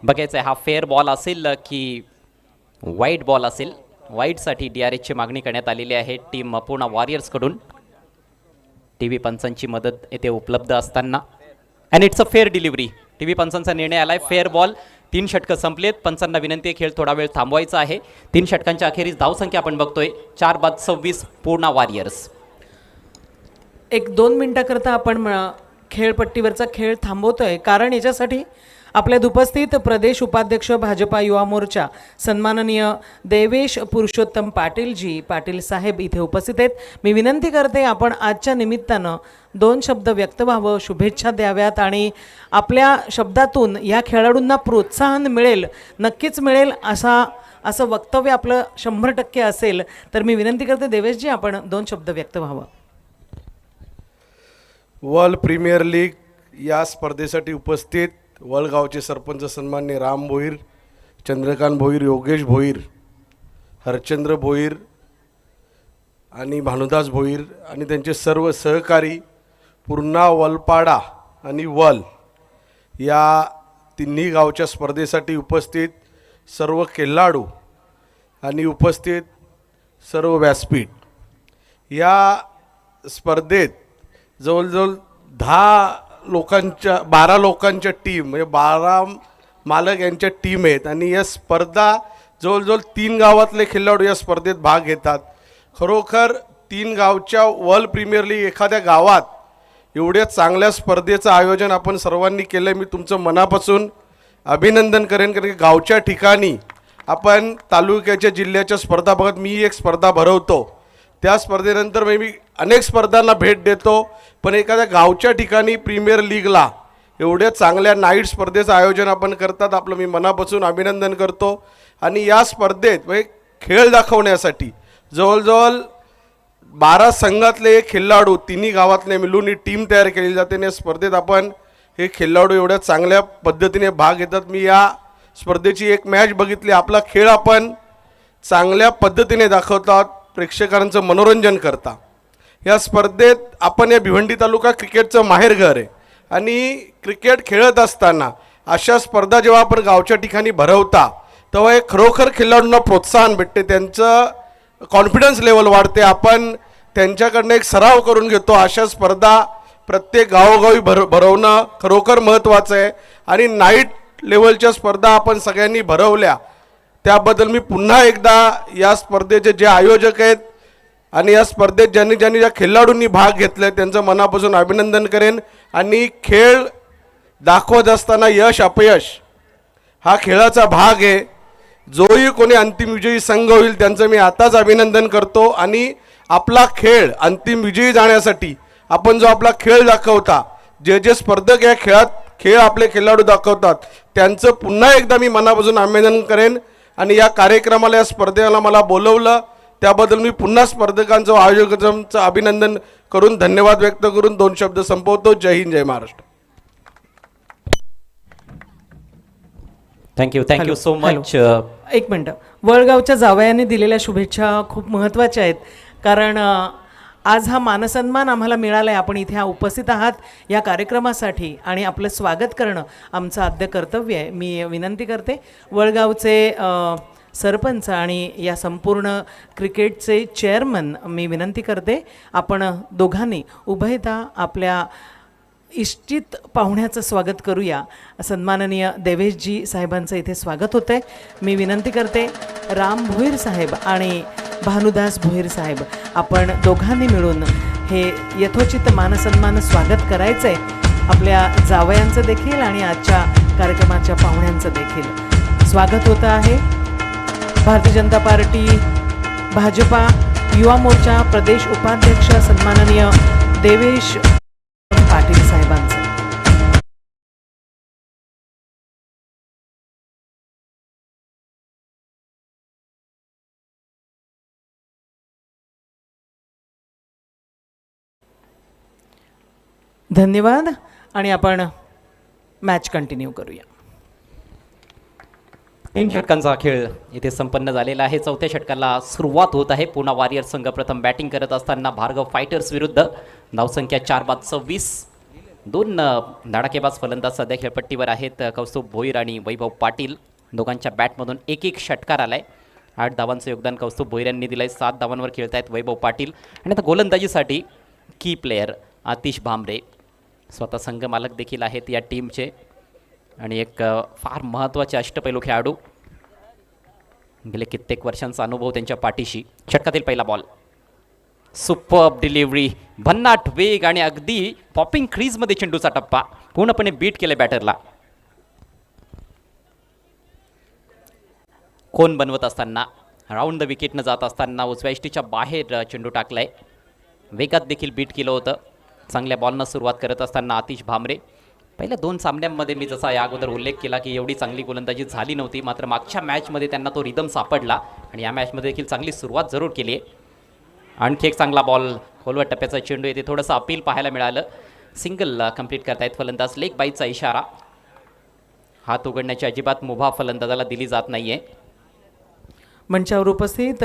बघायचं हा फेअर बॉल असेल की वाईट बॉल असेल. वाईटसाठी DRSची मागणी करण्यात आलेली आहे टीम पुणे वॉरियर्सकडून. TV पंचांची मदत येथे उपलब्ध असताना and it's a fair delivery. TV पंचांचा निर्णय आलाय फेअर बॉल. 3 षटकं संपलेत. पंचांना विनंती आहे खेळ थोडा वेळ थांबवायचा आहे. 3 षटकांच्या अखेरीस धावसंख्या आपण बघतोय 4 बाद 26 पुणे वॉरियर्स. 1-2 मिनिटाकरता आपण खेळपट्टीवरचा खेळ थांबवतोय, कारण याच्यासाठी आपल्यात उपस्थित प्रदेश उपाध्यक्ष भाजपा युवा मोर्चा सन्माननीय देवेश पुरुषोत्तम पाटीलजी पाटील साहेब इथे उपस्थित आहेत. मी विनंती करते आपण आजच्या निमित्तानं 2 शब्द व्यक्त व्हावं, शुभेच्छा द्याव्यात आणि आपल्या शब्दातून या खेळाडूंना प्रोत्साहन मिळेल, नक्कीच मिळेल असं वक्तव्य आपलं 100% असेल. तर मी विनंती करते देवेशजी आपण 2 शब्द व्यक्त व्हावं. वर्ल्ड प्रीमियर लीग या स्पर्धेसाठी उपस्थित वळगावचे सरपंच सन्मान्य राम भोईर, चंद्रकांत भोईर, योगेश भोईर, हरचंद्र भोईर आणि भानुदास भोईर आणि त्यांचे सर्व सहकारी, पूर्णा, वलपाडा आणि वल या तिन्ही गावच्या स्पर्धेसाठी उपस्थित सर्व खेळाडू आणि उपस्थित सर्व व्यासपीठ. या स्पर्धेत जवळजवळ 12 लोकांच्या टीम म्हणजे 12 मालक यांच्या टीम आहेत आणि या स्पर्धा जवळजवळ 3 गावातले खेळाडू या स्पर्धेत भाग घेतात. खरोखर 3 गावच्या वर्ल्ड प्रीमियर लीग एखाद्या गावात एवढ्या चांगल्या स्पर्धेचं आयोजन आपण सर्वांनी केलं आहे. मी तुमचं मनापासून अभिनंदन करेन, कारण की गावच्या ठिकाणी आपण तालुक्याच्या जिल्ह्याच्या स्पर्धा बघत मी एक स्पर्धा भरवतो, त्या स्पर्धेनंतर मी अनेक स्पर्धांना भेट देतो, पण एखाद्या गावच्या ठिकाणी प्रीमियर लीगला एवढ्या चांगल्या नाईट स्पर्धेचं आयोजन आपण करतात, आपलं मी मनापासून अभिनंदन करतो. आणि या स्पर्धेत म्हणजे खेळ दाखवण्यासाठी जवळजवळ 12 संघातले खेळाडू तिन्ही गावातले मिळून ही टीम तयार केली जाते आणि या स्पर्धेत आपण हे खेळाडू एवढ्या चांगल्या पद्धतीने भाग घेतात. मी या स्पर्धेची एक मॅच बघितली. आपला खेळ आपण चांगल्या पद्धतीने दाखवतात, प्रेक्षकांचं मनोरंजन करता. या स्पर्धेत आपण या भिवंडी तालुका क्रिकेटचं माहेरघर आहे आणि क्रिकेट खेळत असताना अशा स्पर्धा जेव्हा आपण गावच्या ठिकाणी भरवता तेव्हा एक खरोखर खेळाडूंना प्रोत्साहन भेटते, त्यांचं कॉन्फिडन्स लेवल वाढते. आपण त्यांच्याकडनं एक सराव करून घेतो. अशा स्पर्धा प्रत्येक गावोगावी भरवणं खरोखर महत्त्वाचं आहे आणि नाईट लेवलच्या स्पर्धा आपण सगळ्यांनी भरवल्या त्याबद्दल मी पुन्हा एकदा या स्पर्धेचे जे आयोजक आहेत आणि या स्पर्धेत ज्यांनी ज्या खेळाडूंनी भाग घेतले त्यांचं मनापासून अभिनंदन करेन. आणि खेळ दाखवत असताना यश अपयश हा खेळाचा भाग आहे. जोही कोणी अंतिम विजयी संघ होईल त्यांचं मी आताच अभिनंदन करतो. आणि आपला खेळ अंतिम विजयी जाण्यासाठी आपण जो आपला खेळ दाखवता, जे स्पर्धक या खेळ आपले खेळाडू दाखवतात त्यांचं पुन्हा एकदा मी मनापासून अभिनंदन करेन. आणि या कार्यक्रमाला या स्पर्धेला मला बोलवलं त्याबद्दल मी पुन्हा स्पर्धकांचं आयोजकांचं अभिनंदन करून धन्यवाद व्यक्त करून 2 शब्द संपवतो. जय हिंद, जय महाराष्ट्र. Thank you so much. एक मिनटं, वळगावच्या जावयांनी दिलेल्या शुभेच्छा खूप महत्त्वाच्या आहेत, कारण आज हा मानसन्मान आम्हाला मिळाला आहे. आपण इथे उपस्थित आहात या कार्यक्रमासाठी आणि आपलं स्वागत करणं आमचं आद्य कर्तव्य आहे. मी विनंती करते वळगावचे सरपंच आणि या संपूर्ण क्रिकेटचे चेअरमन मी विनंती करते आपण दोघांनी उभयता आपल्या इष्टित पाहुण्याचं स्वागत करूया. सन्माननीय देवेशजी साहेबांचं इथे स्वागत होतं आहे. मी विनंती करते राम भोईर साहेब आणि भानुदास भोईर साहेब आपण दोघांनी मिळून हे यथोचित मानसन्मान स्वागत करायचं आहे. आपल्या जावयांचं देखील आणि आजच्या कार्यक्रमाच्या पाहुण्यांचं देखील स्वागत होतं आहे. भारतीय जनता पार्टी भाजपा युवा मोर्चा प्रदेश उपाध्यक्ष सन्माननीय देवेश पाटील साहेबांचं. धन्यवाद. आणि आपण मॅच कंटिन्यू करूया. 3 षटकांचा खेळ इथे संपन्न झालेला आहे. 4थ्या षटकाला सुरुवात होत आहे. पुणा वॉरियर संघ प्रथम बॅटिंग करत असताना भार्गव फायटर्स विरुद्ध धावसंख्या 4/26. 2 धडाकेबाज फलंदाज सध्या खेळपट्टीवर आहेत. कौस्तुभ भोईर आणि वैभव पाटील दोघांच्या बॅटमधून एक षटकार आलाय. 8 धावांचं योगदान कौस्तुभ भोईर यांनी दिलंय. 7 धावांवर खेळतायत वैभव पाटील. आणि आता गोलंदाजीसाठी की प्लेयर आतिश भामरे स्वतः संघ मालक देखील आहेत या टीमचे आणि एक फार महत्त्वाचे अष्टपैलू खेळाडू. गेले कित्येक वर्षांचा अनुभव त्यांच्या पाठीशी. षटकातील पहिला बॉल, सुपर्ब डिलिव्हरी, भन्नाट वेग आणि अगदी पॉपिंग क्रीजमध्ये चेंडूचा टप्पा पूर्णपणे बीट केले बॅटरला. कोण बनवत असताना राऊंड द विकेटनं जात असताना उजव्या इष्टीच्या बाहेर चेंडू टाकलाय. वेगात देखील बीट केलं होतं. चांगल्या बॉलनं सुरुवात करत असताना आतिश भामरे. पहिल्या 2 सामन्यांमध्ये मी जसा या अगोदर उल्लेख केला की एवढी चांगली गोलंदाजी झाली नव्हती, मात्र मागच्या मॅचमध्ये त्यांना तो रिदम सापडला आणि या मॅचमध्ये देखील चांगली सुरुवात जरूर केली आहे. आणखी एक चांगला बॉल, खोलवट टप्प्याचा चेंडू येते, थोडंसं अपील पाहायला मिळालं. सिंगल कंप्लीट करतायत फलंदाज. लेग बाईचा इशारा. हात उघडण्याची अजिबात मुभा फलंदाजाला दिली जात नाहीये. मंचावर उपस्थित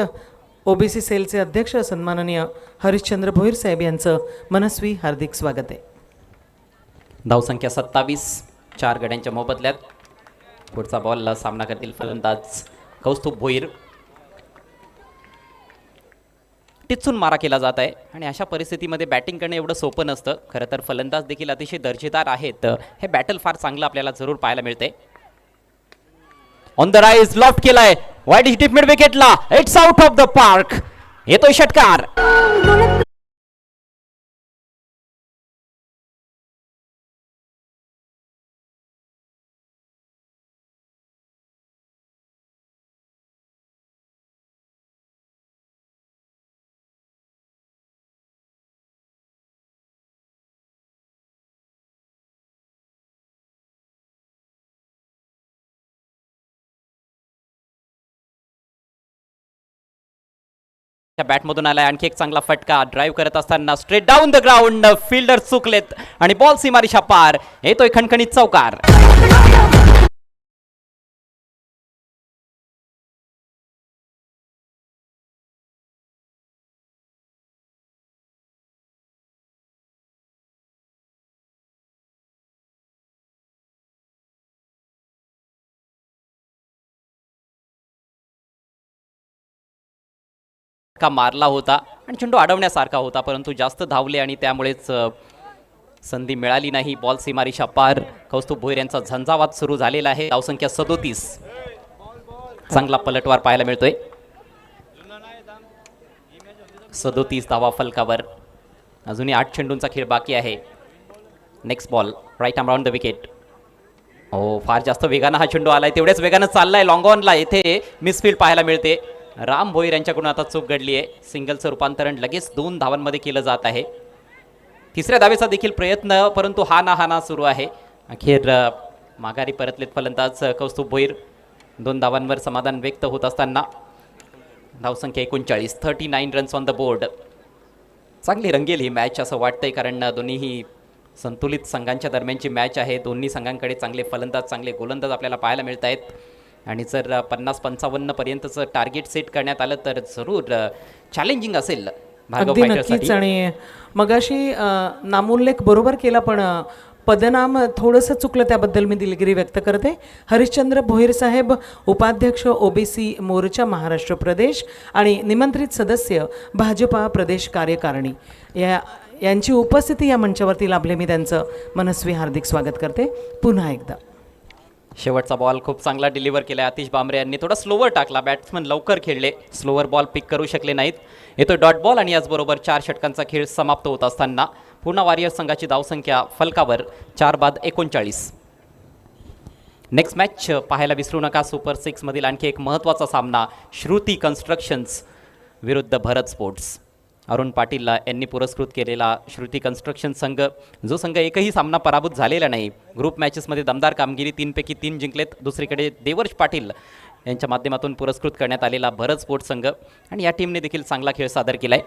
ओबीसी सेलचे अध्यक्ष सन्माननीय हरिश्चंद्र भोईर साहेब यांचं मनस्वी हार्दिक स्वागत आहे. धावसंख्या 27, 4 गड्यांच्या मोबदल्यात. पुढचा बॉलला सामना करतील फलंदाज कौस्तुभ भोईर. टिचून मारा केला जात आहे आणि अशा परिस्थितीमध्ये बॅटिंग करणं एवढं सोपं नसतं. खरं तर फलंदाज देखील अतिशय दर्जेदार आहेत. हे बॅटल फार चांगलं आपल्याला जरूर पाहायला मिळते. ऑन द राईज लॉफ्ट केलाय, वाईड हिट मिड विकेटला, it's out of the park. येतोय षटकार. बॅटमधून आलाय आणखी एक चांगला फटका. ड्राईव्ह करत असताना straight down the ground, fielder चुकलेत आणि बॉल सीमारेषा पार. येतोय खणखणीत चौकार. का मारला होता आणि चेंडू अडवण्यासारखा होता, परंतु जास्त धावले आणि त्यामुळेच संधी मिळाली नाही. बॉल सीमारेषा पार. कौस्तुभ भोईर यांचा झंझावात सुरू झालेला आहे. धावसंख्या 37. चांगला पलटवार पाहायला मिळतोय. 37 धावा फलकावर. अजूनही 8 चेंडूंचा खेळ बाकी आहे. Next ball right arm round the wicket. हो, फार जास्त वेगानं हा चेंडू आलाय, तेवढ्याच वेगानं चाललाय लॉंग ऑनला. येथे मिसफील्ड पाहायला मिळते. राम भोईर यांच्याकडून आता चूक घडली आहे. सिंगलचं रूपांतरण लगेच 2 धावांमध्ये केलं जात आहे. तिसऱ्या धावेचा देखील प्रयत्न, परंतु हाना सुरू आहे. अखेर माघारी परतलेत फलंदाज कौस्तुभ भोईर. 2 धावांवर समाधान व्यक्त होत असताना धावसंख्या 39. 39 रन्स ऑन द बोर्ड. चांगली रंगेल ही मॅच असं वाटतंय, कारण दोन्हीही संतुलित संघांच्या दरम्यानची मॅच आहे. दोन्ही संघांकडे चांगले फलंदाज, चांगले गोलंदाज आपल्याला पाहायला मिळत आहेत. आणि जर 50-55 पर्यंतचं टार्गेट सेट करण्यात आलं तर जरूर चॅलेंजिंग असेल भार्गव अगदी फायटर्ससाठी. नक्कीच. आणि मगाशी नामोल्लेख बरोबर केला, पण पदनाम थोडंसं चुकलं, त्याबद्दल मी दिलगिरी व्यक्त करते. हरिश्चंद्र भोईर साहेब, उपाध्यक्ष ओबीसी मोर्चा महाराष्ट्र प्रदेश आणि निमंत्रित सदस्य भाजपा प्रदेश कार्यकारिणी, यांची उपस्थिती या मंचावरती लाभले. मी त्यांचं मनस्वी हार्दिक स्वागत करते पुन्हा एकदा. शेवटचा बॉल खूप चांगला डिलिव्हर केला. आतिश बांबरे यांनी थोडा स्लोवर टाकला. बॅट्समन लवकर खेळले, स्लोवर बॉल पिक करू शकले नाहीत. येतो डॉट बॉल आणि याचबरोबर 4 षटकांचा खेळ समाप्त होत असताना पुन्हा वॉरियर्स संघाची धावसंख्या फलकावर 4 बाद 39. नेक्स्ट मॅच पाहायला विसरू नका. सुपर 6 मधील आणखी एक महत्त्वाचा सामना श्रुती कन्स्ट्रक्शन्स विरुद्ध भरत स्पोर्ट्स. अरुण पाटील यांनी पुरस्कृत केलेला श्रुती कन्स्ट्रक्शन संघ, जो संघ एकही सामना पराभूत झालेला नाही. ग्रुप मॅचेसमध्ये दमदार कामगिरी, 3 पैकी 3 जिंकलेत. दुसरीकडे देवर्ष पाटील यांच्या माध्यमातून पुरस्कृत करण्यात आलेला भरत स्पोर्ट्स संघ, आणि या टीमने देखील चांगला खेळ सादर केला आहे.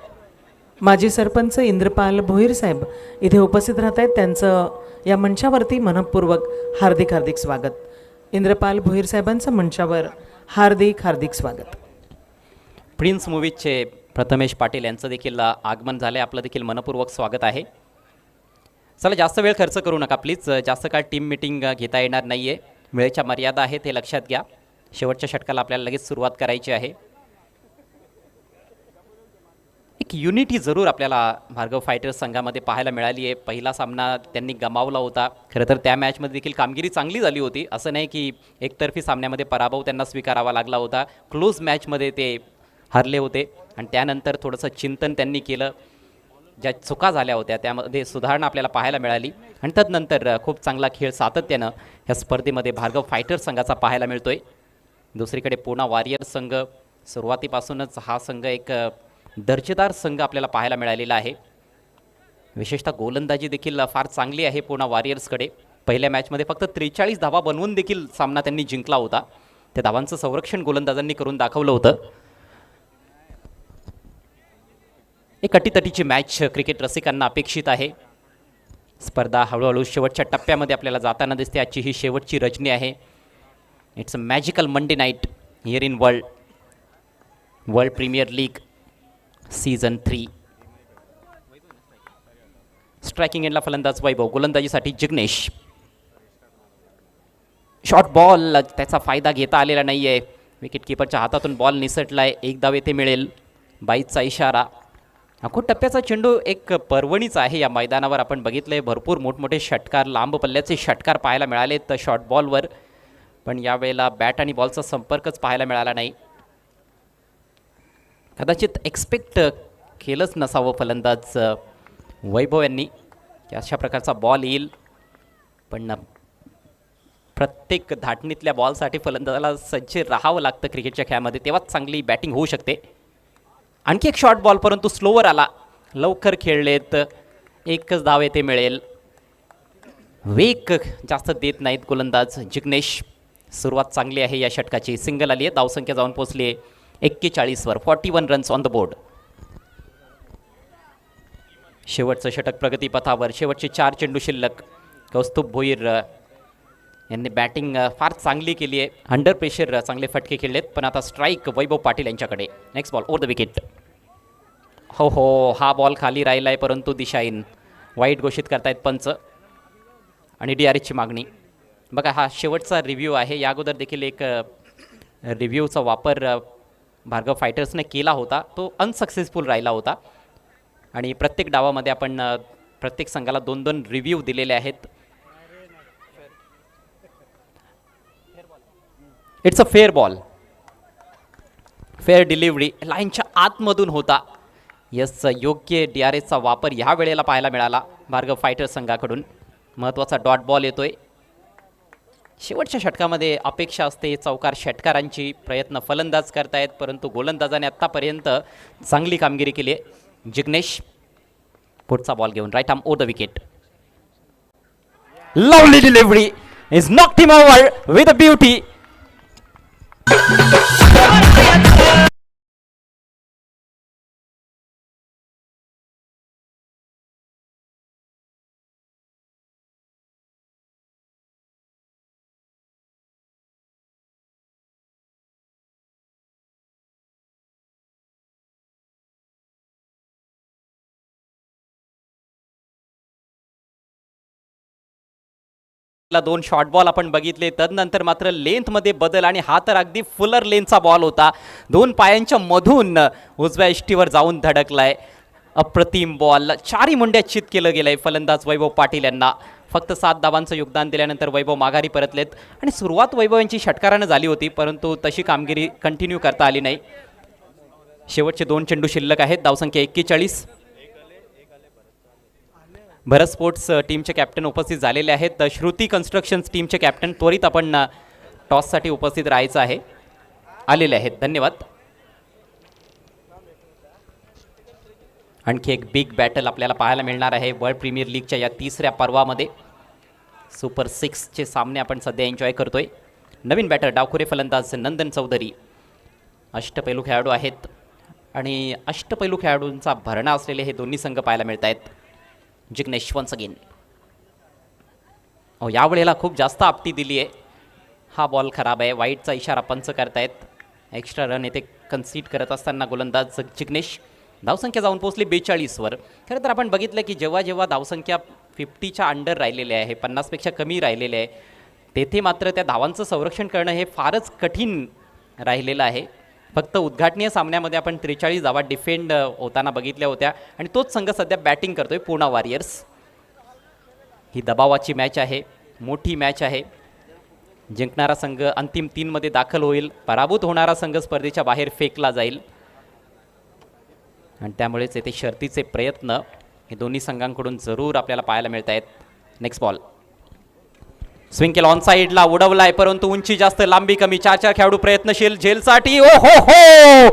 माजी सरपंच इंद्रपाल भोईर साहेब इथे उपस्थित राहत आहेत. त्यांचं या मंचावरती मनपूर्वक हार्दिक हार्दिक स्वागत. इंद्रपाल भोईर साहेबांचं मंचावर हार्दिक हार्दिक स्वागत. प्रिन्स मूवीजचे प्रथमेश पाटील यांचं देखील आगमन झालं आहे. आपलं देखील मनपूर्वक स्वागत आहे. चला, जास्त वेळ खर्च करू नका प्लीज. जास्त काळ टीम मिटिंग घेता येणार नाही आहे. वेळेच्या मर्यादा आहेत, हे लक्षात घ्या. शेवटच्या षटकाला आपल्याला लगेच सुरुवात करायची आहे. एक युनिटी जरूर आपल्याला भार्गव फायटर्स संघामध्ये पाहायला मिळाली आहे. पहिला सामना त्यांनी गमावला होता. खरं तर त्या मॅचमध्ये देखील कामगिरी चांगली झाली होती. असं नाही की एकतर्फी सामन्यामध्ये पराभव त्यांना स्वीकारावा लागला होता. क्लोज मॅचमध्ये ते हरले होते आणि त्यानंतर थोडंसं चिंतन त्यांनी केलं. ज्या चुका झाल्या होत्या त्यामध्ये सुधारणा आपल्याला पाहायला मिळाली आणि तदनंतर खूप चांगला खेळ सातत्यानं ह्या स्पर्धेमध्ये भार्गव फायटर्स संघाचा पाहायला मिळतोय. दुसरीकडे पुणा वॉरियर्स संघ, सुरुवातीपासूनच हा संघ एक दर्जेदार संघ आपल्याला पाहायला मिळालेला आहे. विशेषतः गोलंदाजी देखील फार चांगली आहे पुणा वॉरियर्सकडे. पहिल्या मॅचमध्ये फक्त 43 धावा बनवून देखील सामना त्यांनी जिंकला होता. त्या धावांचं संरक्षण गोलंदाजांनी करून दाखवलं होतं. एक अटीतटीची मॅच क्रिकेट रसिकांना अपेक्षित आहे. स्पर्धा हळूहळू शेवटच्या टप्प्यामध्ये आपल्याला जाताना दिसते. आजची ही शेवटची रजनी आहे. It's a magical Monday night here in World Premier League season 3. Striking एंडला फलंदाज वैभव, गोलंदाजीसाठी जिग्नेश. शॉर्ट बॉल, त्याचा फायदा घेता आलेला नाही आहे. विकेट किपरच्या हातातून बॉल निसटलाय. एक धाव येथे मिळेल. 22चा इशारा. अखोट टप्प्याचा चेंडू एक पर्वणीचा आहे. या मैदानावर आपण बघितलंय भरपूर मोठमोठे षटकार, लांब पल्ल्याचे षटकार पाहायला मिळालेत शॉर्ट बॉलवर, पण यावेळेला बॅट आणि बॉलचा संपर्कच पाहायला मिळाला नाही. कदाचित एक्सपेक्ट केलंच नसावं फलंदाज वैभव यांनी की अशा प्रकारचा बॉल येईल, पण प्रत्येक धाटणीतल्या बॉलसाठी फलंदाजाला सज्ज राहावं लागतं क्रिकेटच्या खेळामध्ये, तेव्हाच चांगली बॅटिंग होऊ शकते. आणखी एक शॉर्ट बॉल, परंतु स्लोवर आला. लवकर खेळलेत. एकच धाव येथे मिळेल. वेग जास्त देत नाहीत गोलंदाज जिग्नेश. सुरुवात चांगली आहे या षटकाची. सिंगल आली आहे. धावसंख्या जाऊन पोहोचली आहे 41वर. 41 रन्स ऑन द बोर्ड. शेवटचं षटक प्रगतीपथावर. शेवटचे 4 चेंडू शिल्लक. कौस्तुभ भोईर यांनी बॅटिंग फार चांगली केली आहे. अंडर प्रेशर चांगले फटके खेळलेत, पण आता स्ट्राईक वैभव पाटील यांच्याकडे. Next ball over the wicket. हो, हा बॉल खाली राहिला आहे, परंतु दिशाहीन. वाईट घोषित करतायत पंच आणि DRSची मागणी. बघा, हा शेवटचा रिव्ह्यू आहे. या अगोदर देखील एक रिव्ह्यूचा वापर भार्गव फायटर्सने केला होता. तो अनसक्सेसफुल राहिला होता आणि प्रत्येक डावामध्ये आपण प्रत्येक संघाला 2-2 रिव्ह्यू दिलेले आहेत. It's a fair ball. Fair delivery लाईनच्या आतमधून होता. यस, योग्य DRSचा वापर ह्या वेळेला पाहायला मिळाला भार्गव फायटर्स संघाकडून. महत्त्वाचा डॉट बॉल येतोय. शेवटच्या षटकामध्ये अपेक्षा असते चौकार षटकारांची. प्रयत्न फलंदाज करतायत, परंतु गोलंदाजाने आत्तापर्यंत चांगली कामगिरी केली आहे. जिग्नेश पुढचा बॉल घेऊन right arm over the wicket. Lovely delivery is knocked him over with a beauty. दोन शॉर्ट बॉल आपण बघितले. तदनंतर मात्र लेंथमध्ये बदल आणि हा तर अगदी फुलर लेंथचा बॉल होता. 2 पायांच्या मधून उजव्या इष्टीवर जाऊन धडकलाय. अप्रतिम बॉल. 4ही मुंड्यात चित केलं गेलंय फलंदाज वैभव पाटील यांना. फक्त 7 धावांचं योगदान दिल्यानंतर वैभव माघारी परतलेत आणि सुरुवात वैभव यांची षटकारानं झाली होती, परंतु तशी कामगिरी कंटिन्यू करता आली नाही. शेवटचे 2 चेंडू शिल्लक आहेत. धावसंख्या 41. भरत स्पोर्ट्स टीमचे कॅप्टन उपस्थित झालेले आहेत. श्रुती कन्स्ट्रक्शन्स टीमचे कॅप्टन त्वरित आपण टॉससाठी उपस्थित राहायचं आहे. आलेले आहेत. धन्यवाद. आणखी एक बिग बॅटल आपल्याला पाहायला मिळणार आहे वर्ल्ड प्रीमियर लीगच्या या 3ऱ्या पर्वामध्ये. सुपर 6चे सामने आपण सध्या एन्जॉय करतोय. नवीन बॅटर डावखुरे फलंदाज नंदन चौधरी. अष्टपैलू खेळाडू आहेत आणि अष्टपैलू खेळाडूंचा भरणा असलेले हे दोन्ही संघ पाहायला मिळत आहेत. Jignesh once again. यावेळेला खूप जास्त आपटी दिली आहे. हा बॉल खराब आहे. वाईटचा इशारा पंच करतायत. एक्स्ट्रा रन येथे कन्सीड करत असताना गोलंदाज जिग्नेश. धावसंख्या जाऊन पोहोचली 42वर. खरं तर आपण बघितलं की जेव्हा जेव्हा धावसंख्या 50च्या अंडर राहिलेले आहे, 50पेक्षा कमी राहिलेले आहे, तेथे मात्र त्या धावांचं संरक्षण करणं हे फारच कठीण राहिलेलं आहे. फक्त उद्घाटनीय सामन्यामध्ये आपण 43 धावा डिफेंड होताना बघितल्या होत्या आणि तोच संघ सध्या बॅटिंग करतोय, पुणा वॉरियर्स. ही दबावाची मॅच आहे, मोठी मॅच आहे. जिंकणारा संघ अंतिम 3मध्ये दाखल होईल. पराभूत होणारा संघ स्पर्धेच्या बाहेर फेकला जाईल आणि त्यामुळेच येथे शर्तीचे प्रयत्न हे दोन्ही संघांकडून जरूर आपल्याला पाहायला मिळत आहेत. Next ball. स्विंग केला ऑन साईडला, उडवलाय, परंतु उंची जास्त, लांबी कमी. 4 खेळाडू प्रयत्नशील झेलसाठी. ओ हो हो,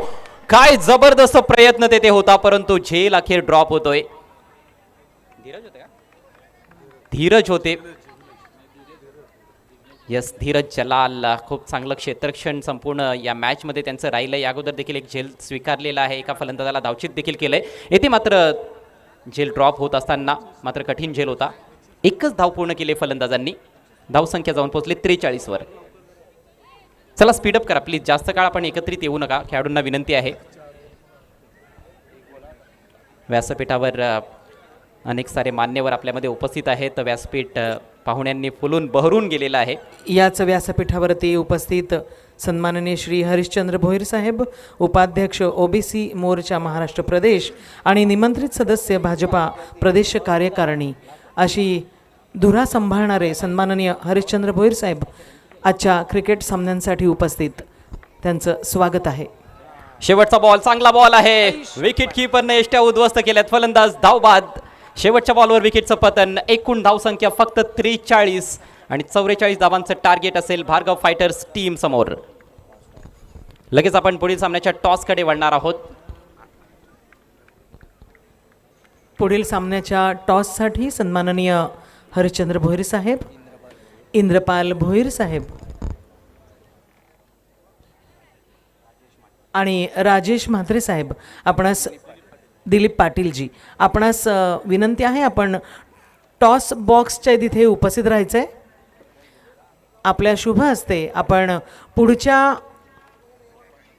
काय जबरदस्त प्रयत्न तेथे होता, परंतु झेल अखेर ड्रॉप होतोय. धीरज होते. यस, धीरज जलाल. खूप चांगलं क्षेत्ररक्षण संपूर्ण या मॅचमध्ये त्यांचं राहिलं. या अगोदर देखील एक झेल स्वीकारलेला आहे. एका फलंदाजाला धावचित देखील केलंय. येथे मात्र झेल ड्रॉप होत असताना मात्र कठीण झेल होता. एकच धाव पूर्ण केली फलंदाजांनी. धावसंख्या जाऊन पोहोचली 43 वर. चला स्पीडअप करा प्लीज, जास्त काळ आपण एकत्रित येऊ नका, खेळाडूंना विनंती आहे. व्यासपीठावर अनेक सारे मान्यवर आपल्यामध्ये उपस्थित आहेत. व्यासपीठ पाहुण्यांनी फुलून बहरून गेलेलं आहे. याच व्यासपीठावरती उपस्थित सन्माननीय श्री हरिश्चंद्र भोईर साहेब, उपाध्यक्ष ओबीसी मोर्चा महाराष्ट्र प्रदेश आणि निमंत्रित सदस्य भाजपा प्रदेश कार्यकारिणी अशी धुरा सांभाळणारे सन्माननीय हरिश्चंद्र भोईर साहेब आजच्या क्रिकेट सामन्यांसाठी उपस्थित. त्यांचं स्वागत आहे. शेवटचा बॉल, चांगला बॉल आहे. विकेट कीपरने एष्ट्या उद्ध्वस्त केल्यात. फलंदाज धावबाद. शेवटच्या बॉलवर विकेटचं पतन. एकूण धावसंख्या फक्त 43 आणि 44 धावांचं टार्गेट असेल भार्गव फायटर्स टीम समोर. लगेच आपण पुढील सामन्याच्या टॉसकडे वळणार आहोत. पुढील सामन्याच्या टॉससाठी सन्माननीय हरिश्चंद्र भोईर साहेब, इंद्रपाल भोईर साहेब आणि राजेश म्हात्रे साहेब, आपणास दिलीप पाटीलजी, आपणास विनंती आहे आपण टॉस बॉक्सच्या तिथे उपस्थित राहायचं आहे. आपल्या शुभ हस्ते आपण पुढच्या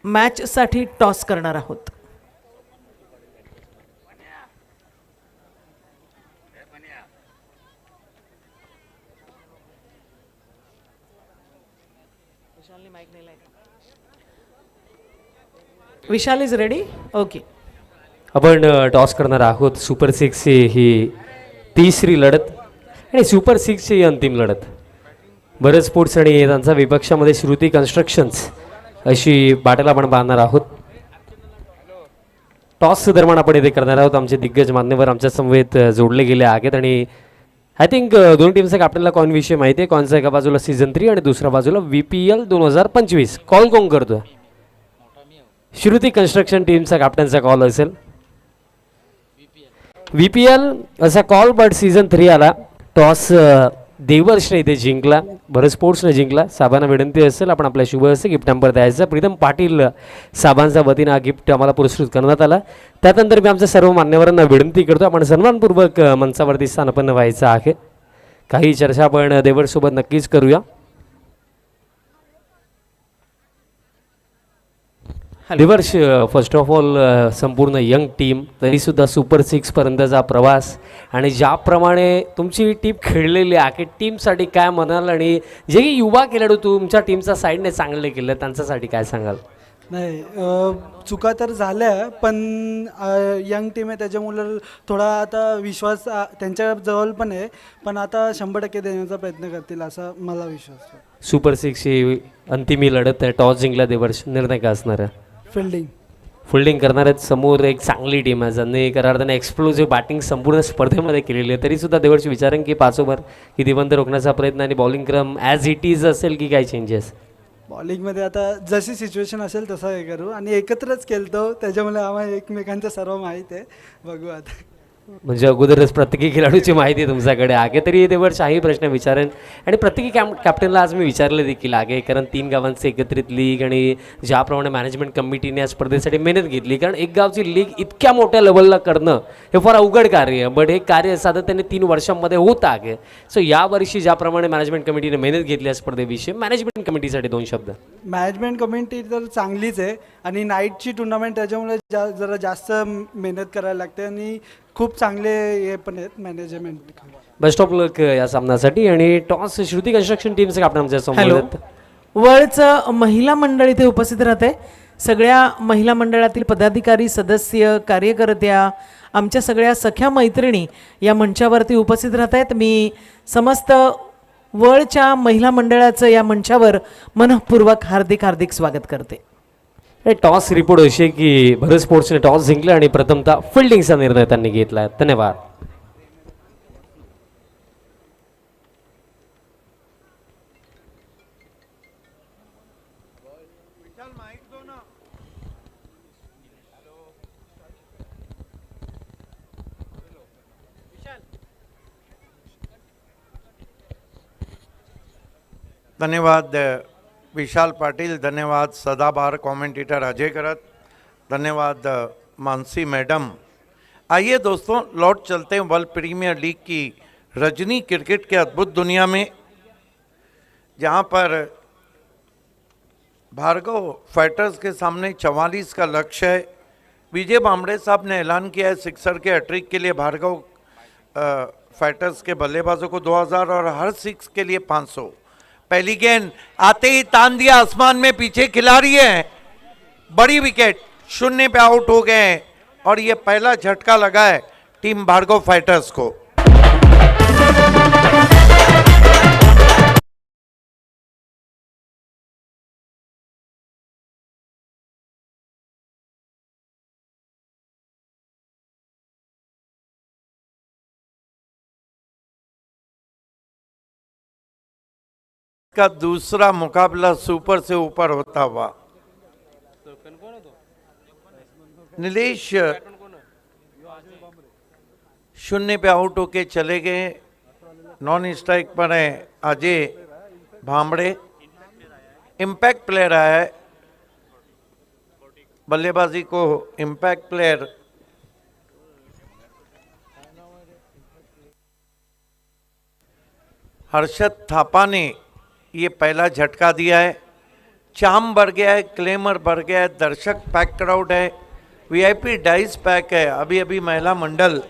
मॅचसाठी टॉस करणार आहोत. विशाल इज रेडी. ओके, आपण टॉस करणार आहोत. सुपर 6 ही तिसरी लढत आणि सुपर 6 ही अंतिम लढत. भरत स्पोर्ट्स आणि त्यांचा विपक्षामध्ये श्रुती कन्स्ट्रक्शन्स अशी बाटल आपण बांधणार आहोत. टॉस दरम्यान आपण इथे करणार आहोत. आमचे दिग्गज मान्यवर आमच्या समवेत जोडले गेले आहेत आणि आय थिंक दोन टीमचा कॅप्टनला कॉन विषय माहिती आहे. कॉनचा एका बाजूला सीझन 3 आणि दुसऱ्या बाजूला VPL 2025. कॉल कोण करतोय? श्रुती कन्स्ट्रक्शन टीमचा कॅप्टनचा कॉल असेल. VPL असा कॉल, बट सीझन 3 आला. टॉस देवर्षने इथे जिंकला, भरत स्पोर्ट्सने जिंकला. साबांना विनंती असेल आपण आपल्या शुभ हस्ते गिफ्ट नंबर द्यायचा. प्रीतम पाटील साबांचा वतीनं हा गिफ्ट आम्हाला पुरस्कृत करण्यात आला. त्यानंतर मी आमच्या सर्व मान्यवरांना विनंती करतो आपण सन्मानपूर्वक मंचावरती स्थानापन्न व्हायचं आहे. काही चर्चा आपण देवर्षसोबत नक्कीच करूया. देवर्ष, फर्स्ट ऑफ ऑल संपूर्ण यंग टीम, तरीसुद्धा सुपर 6 पर्यंतचा प्रवास आणि ज्याप्रमाणे तुमची टीम खेळलेली आहे, टीमसाठी काय म्हणाल आणि जे युवा खेळाडू तुमच्या टीमच्या साईडने चांगले केले त्यांच्यासाठी काय सांगाल? नाही, चुका तर झाल्या, पण यंग टीम आहे त्याच्यामुळे थोडा आता विश्वास त्यांच्याजवळ पण आहे, पण आता 100% देण्याचा प्रयत्न करतील असा मला विश्वास आहे. सुपर 6 ही अंतिमी लढत आहे. टॉस जिंकला देवर्ष, निर्णय काय असणार आहे? फिल्डिंग करणार आहेत. समोर एक चांगली टीम आहे ज्यांनी खऱ्या अर्थाने एक्सप्लोजिव्ह बॅटिंग संपूर्ण स्पर्धेमध्ये केलेली आहे. तरीसुद्धा देवर्ष विचारेन की 5 ओव्हर की दिवंत रोखण्याचा प्रयत्न आणि बॉलिंग क्रम ॲज इट इज असेल की काय चेंजेस? बॉलिंगमध्ये आता जशी सिच्युएशन असेल तसं हे करू आणि एकत्रच खेळतो त्याच्यामुळे आम्हाला एकमेकांचं सर्व माहीत आहे. बघू आता. म्हणजे अगोदरच प्रत्येकी खेळाडूची माहिती तुमच्याकडे आहे. तरी देवर्ष काही प्रश्न विचारेन आणि प्रत्येकी कॅप्टनला आज मी विचारले देखील आहे, कारण 3 गावांचे एकत्रित लीग आणि ज्याप्रमाणे मॅनेजमेंट कमिटीने या स्पर्धेसाठी मेहनत घेतली, कारण एक गावची लीग इतक्या मोठ्या लेवलला करणं हे फार अवघड कार्य, बट हे कार्य सातत्याने 3 वर्षांमध्ये होत आहे. सो यावर्षी ज्याप्रमाणे मॅनेजमेंट कमिटीने मेहनत घेतली या स्पर्धेविषयी, मॅनेजमेंट कमिटीसाठी 2 शब्द. मॅनेजमेंट कमिटी तर चांगलीच आहे आणि नाईटची टुर्नामेंट त्याच्यामुळे जरा जास्त मेहनत करायला लागते आणि खूप चांगले हे पण आहेत मॅनेजमेंट. बेस्ट ऑफ लक या सामन्यासाठी. आणि टॉस श्रुती कन्स्ट्रक्शन टीमचं कॅप्टन आमच्या समोर आहेत. वर्ल्डचं महिला मंडळ इथे उपस्थित राहते. सगळ्या महिला मंडळातील पदाधिकारी, सदस्य, कार्यकर्त्या, आमच्या सगळ्या सख्या मैत्रिणी या मंचावरती उपस्थित राहत आहेत. मी समस्त वर्ल्डच्या महिला मंडळाचं या मंचावर मनःपूर्वक हार्दिक स्वागत करते. टॉस रिपोर्ट अशी आहे की भरत स्पोर्ट्सने टॉस जिंकला आणि प्रथमतः फिल्डिंगचा निर्णय त्यांनी घेतला. धन्यवाद. धन्यवाद विशाल पाटिल, धन्यवाद सदाबहार कमेंटेटर अजय करत, धन्यवाद मानसी मैडम. आइए दोस्तों, लौट चलते हैं वर्ल्ड प्रीमियर लीग की रजनी क्रिकेट के अद्भुत दुनिया में, जहां पर भार्गव फाइटर्स के सामने 44 का लक्ष्य है। विजय बामड़े साहब ने ऐलान किया है सिक्सर के हैट्रिक के लिए भार्गव फाइटर्स के बल्लेबाजों को 2000 और हर सिक्स के लिए 500। पहली गेंद आते ही तान दिया आसमान में, पीछे खिलाड़ी है, बड़ी विकेट, 0 पे आउट हो गए हैं और ये पहला झटका लगा है टीम भार्गव फाइटर्स को। का दूसरा मुकाबला सुपर से ऊपर होता हुआ। नीलेश 0 पे आउट होके चले गए। नॉन स्ट्राइक पर है अजय भामड़े। इम्पैक्ट प्लेयर है, बल्लेबाजी को इम्पैक्ट प्लेयर हर्षद थापा ने ये पहला झटका दिया है। चाम बढ़ गया है, क्लेमर बढ़ गया है, दर्शक पैक क्राउड है, वीआईपी डाइस पैक है। अभी अभी महिला मंडल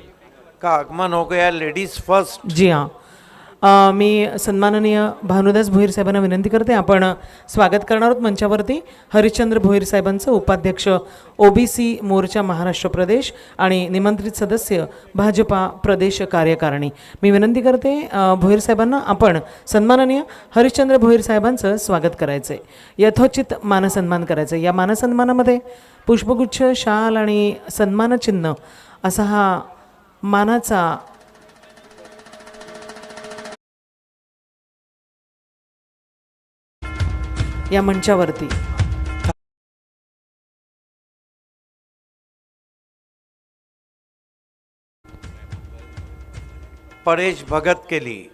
का आगमन हो गया है, लेडीज फर्स्ट। जी हां, मी सन्माननीय भानुदास भोईर साहेबांना विनंती करते, आपण स्वागत करणार आहोत मंचावरती हरिश्चंद्र भोईर साहेबांचं, उपाध्यक्ष ओबीसी मोर्चा महाराष्ट्र प्रदेश आणि निमंत्रित सदस्य भाजपा प्रदेश कार्यकारिणी। मी विनंती करते भोईर साहेबांना, आपण सन्माननीय हरिश्चंद्र भोईर साहेबांचं स्वागत करायचं आहे, यथोचित मानसन्मान करायचं आहे। या मानसन्मानामध्ये पुष्पगुच्छ, शाल आणि सन्मानचिन्ह असा हा मानाचा या मंचावरती परेश भगत के लिए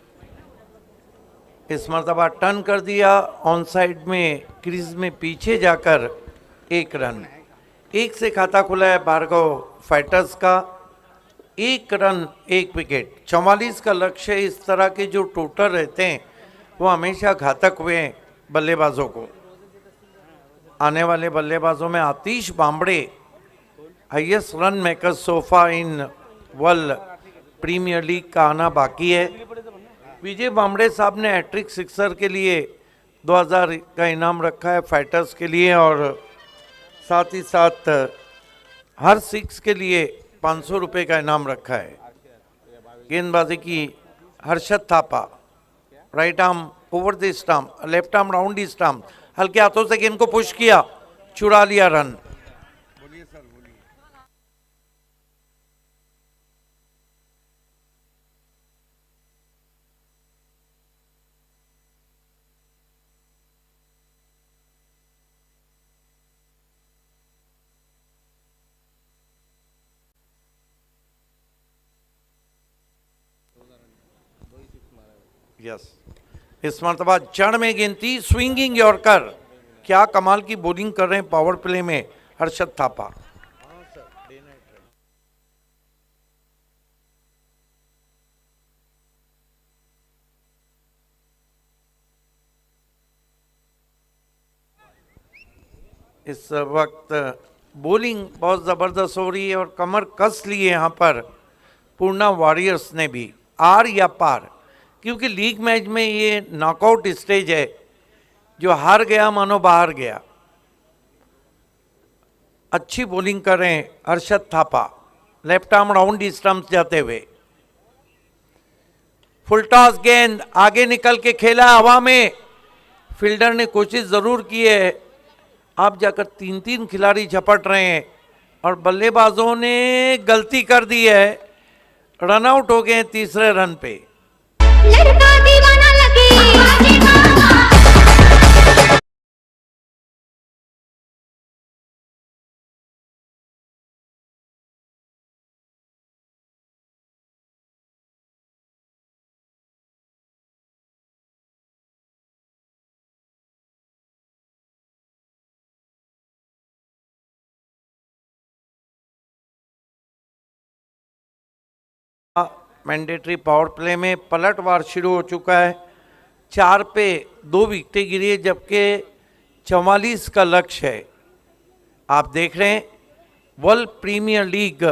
इस मरतबा टर्न कर दिया ऑन साइड में, क्रीज में पीछे जाकर 1 रन। 1 से खाता खुला है भार्गव फाइटर्स का। 1 रन 1 विकेट। 44 का लक्ष्य। इस तरह के जो टोटल रहते हैं वो हमेशा घातक हुए हैं बल्लेबाजों को। आने वाले बल्लेबाजों में Atish Bamde highest run maker so far in World Premier League का आना बाकी है। विजय बामड़े साहब ने हैट्रिक सिक्सर के लिए 2000 का इनाम रखा है फाइटर्स के लिए, और साथ ही साथ हर सिक्स के लिए 500 रुपये का इनाम रखा है। गेंदबाजी की Harshad Thapa, right arm over the stump, left arm round the stump, हल्के हाथों से गेंद को पुश किया, चुरा लिया रन। यस, इस मरतबा जड़ में गिनती, स्विंगिंग यॉर्कर। क्या कमाल की बॉलिंग कर रहे हैं पावर प्ले में हर्षद थापा। इस वक्त बॉलिंग बहुत ज़बरदस्त हो रही है और कमर कस ली है यहाँ पर पूर्णा वॉरियर्स ने भी। आर या पार, क्योंकि लीग मैच में ये नॉकआउट स्टेज है, जो हार गया मानो बाहर गया। अच्छी बॉलिंग कर रहे हैं हर्षद थापा, लेफ्ट आर्म राउंड स्टंप्स जाते हुए। फुल टॉस गेंद आगे निकल के खेला हवा में, फील्डर ने कोशिश जरूर की है। आप जाकर 3-3 खिलाड़ी झपट रहे हैं और बल्लेबाजों ने गलती कर दी है, रन आउट हो गए 3रे रन पे। लड़का दीवाना लगे मैंडेटरी पावर प्ले में पलटवार शुरू हो चुका है। 4 पे 2 विकेटें गिरी है, जबकि 44 का लक्ष्य है। आप देख रहे हैं वर्ल्ड प्रीमियर लीग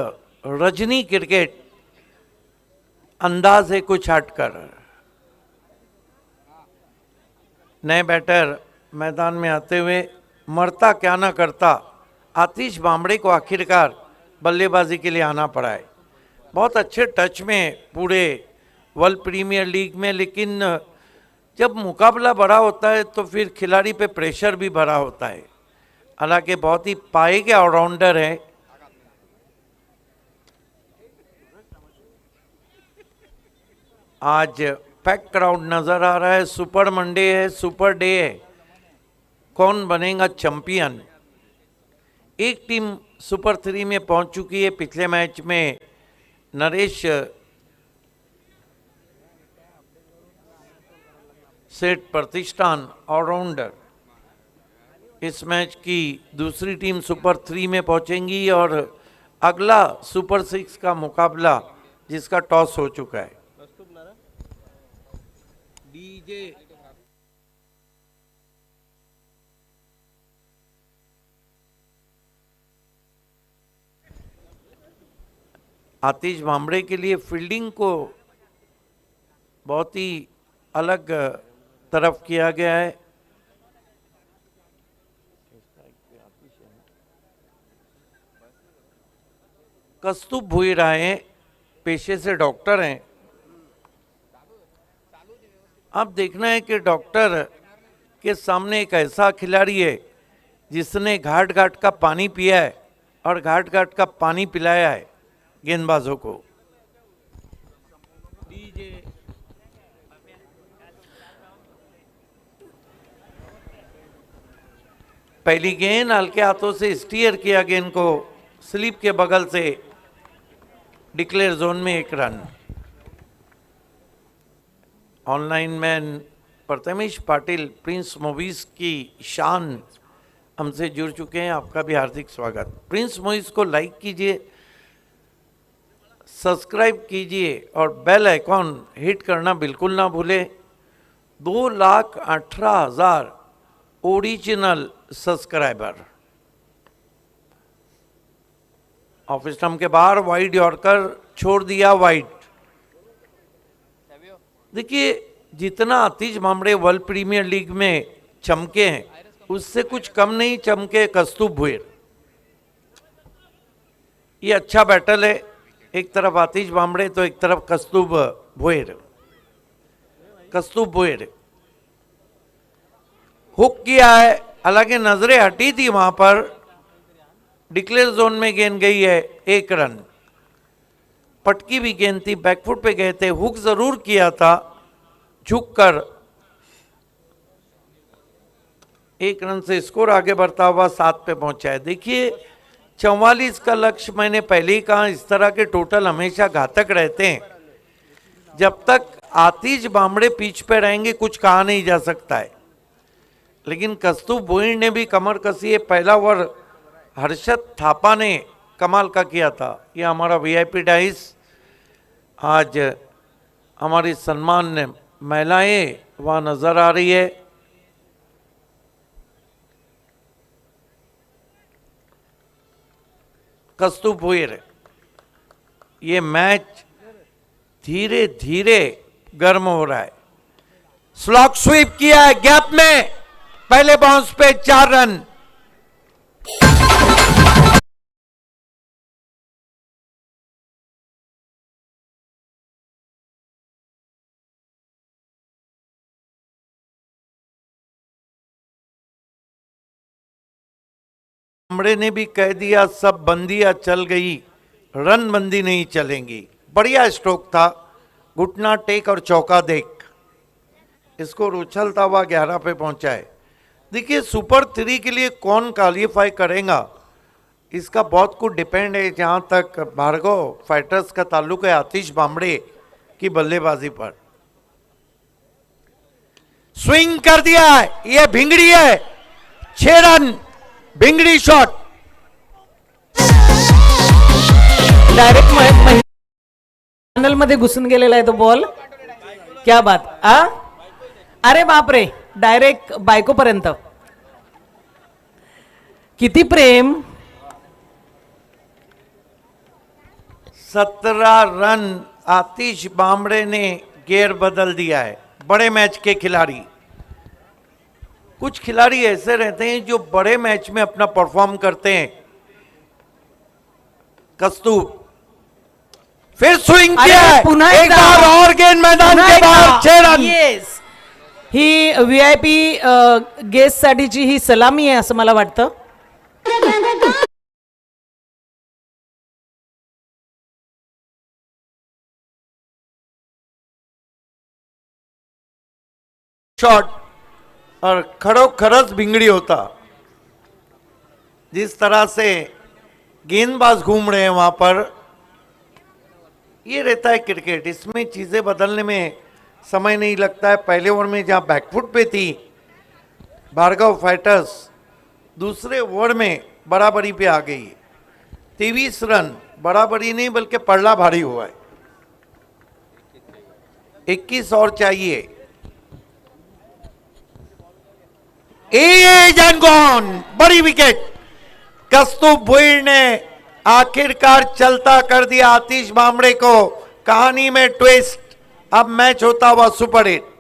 रजनी क्रिकेट अंदाज है कुछ हटकर। नए बैटर मैदान में आते हुए मरता क्या ना करता आतिश बामड़े को आखिरकार बल्लेबाजी के लिए आना पड़ा है। बहुत अच्छे टच में पूरे वर्ल्ड प्रीमियर लीग में, लेकिन जब मुकाबला बड़ा होता है तो फिर खिलाड़ी पे प्रेशर भी बड़ा होता है। हालांकि बहुत ही पाए के ऑलराउंडर है। आज पैक क्राउड नजर आ रहा है। सुपर मंडे है, सुपर डे है। कौन बनेगा चैंपियन? एक टीम सुपर 3 में पहुंच चुकी है। पिछले मैच में नरेश सेठ प्रतिष्ठान ऑलराउंडर इस मैच की दूसरी टीम सुपर 3 में पहुंचेंगी और अगला सुपर 6 का मुकाबला जिसका टॉस हो चुका है। आतिश बामड़े के लिए फील्डिंग को बहुत ही अलग तरफ किया गया है। कस्तूर भुईराय पेशे से डॉक्टर हैं। अब देखना है कि डॉक्टर के सामने एक ऐसा खिलाड़ी है जिसने घाट घाट का पानी पिया है और घाट घाट का पानी पिलाया है गेंदबाजों को। पहली गेंद हल्के हाथों से स्टीयर किया गेंद को स्लिप के बगल से डिक्लेयर जोन में 1 run. Online man Prathamesh Patil Prince movies की शान हमसे जुड़ चुके हैं। आपका भी हार्दिक स्वागत। प्रिंस मूवीज को लाइक कीजिए, सब्सक्राइब कीजिए और बेल आइकॉन हिट करना बिल्कुल ना भूलें। 2,18,000 ओरिजिनल सब्सक्राइबर। ऑफ स्टंप के बाहर वाइड यॉर्कर छोड़ दिया वाइड। देखिए जितना आतिश बामड़े वर्ल्ड प्रीमियर लीग में चमके हैं उससे कुछ कम नहीं चमके कस्तूर भुईर। ये अच्छा बैटल है, एक तरफ आतिश बामड़े तो एक तरफ कस्तूर भुईर। कस्तूर भुईर हुक किया है, हालांकि नजरें हटी थी वहां पर। डिक्लेयर जोन में गेंद गई है 1 रन। पटकी भी गेंद थी, बैकफुट पे गए थे, हुक जरूर किया था झुककर। 1 रन से स्कोर आगे बढ़ता हुआ 7 पे पहुंचा है। देखिए 44 का लक्ष्य मैंने पहले ही कहा, इस तरह के टोटल हमेशा घातक रहते हैं। जब तक आतिश बामड़े पिच पे रहेंगे कुछ कहा नहीं जा सकता है, लेकिन कस्तूर भुईर ने भी कमर कसी है। पहला ओवर हर्षद थापा ने कमाल का किया था। ये हमारा वीआईपी डाइस। आज हमारी सम्मान महिलाएं वहाँ नजर आ रही है। कस्तूर भुईर, ये मैच धीरे धीरे गर्म हो रहा है। स्लॉग स्वीप किया है गैप में, पहले बाउंस पे 4 रन। बामड़े ने भी कह दिया सब बंदियां चल गई, रन बंदी नहीं चलेंगी। बढ़िया स्ट्रोक था, घुटना टेक और चौका देख इसको उछलता हुआ 11 पे पहुंचा है। देखिए सुपर 3 के लिए कौन क्वालिफाई करेगा इसका बहुत कुछ डिपेंड है। जहां तक भार्गव फाइटर्स का ताल्लुक है आतिश बामड़े की बल्लेबाजी पर। स्विंग कर दिया है, यह भिंगड़ी है। 6 रन, भिंगड़ी शॉट। डायरेक्ट चॅनल मध्ये घुसून गेलेला आहे तो बॉल. क्या बात. अरे बापरे, डायरेक्ट बायकोपर्यंत. किती प्रेम. 17 रन आतिश बामड़े ने गेयर बदल दिया है. बड़े मैच के खिलाड़ी, कुछ खिलाड़ी ऐसे रहते हैं जो बड़े मैच में अपना परफॉर्म करते हैं. कस्तूर फिर स्विंग अरे किया है. पुन्हा एक एकदा. बार और गेंद मैदान के बाहर. 6 रन. येस, ही VIP गेस्ट साठीची ही सलामी आहे असं मला वाटतं. शॉट और खरोखरच भिंगड़ी होता. जिस तरह से गेंदबाज घूम रहे हैं वहां पर, ये रहता है क्रिकेट. इसमें चीजें बदलने में समय नहीं लगता है. पहले ओवर में जहां बैकफुट पे थी भार्गव फाइटर्स, दूसरे ओवर में बराबरी पे आ गई. 23 रन, बराबरी नहीं बल्कि पड़ला भारी हुआ है. 21 और चाहिए. गॉन, बड़ी विकेट. कस्तूर भुईर ने आखिरकार चलता कर दिया आतिश बामड़े को. कहानी में ट्विस्ट. अब मैच होता हुआ सुपर हिट.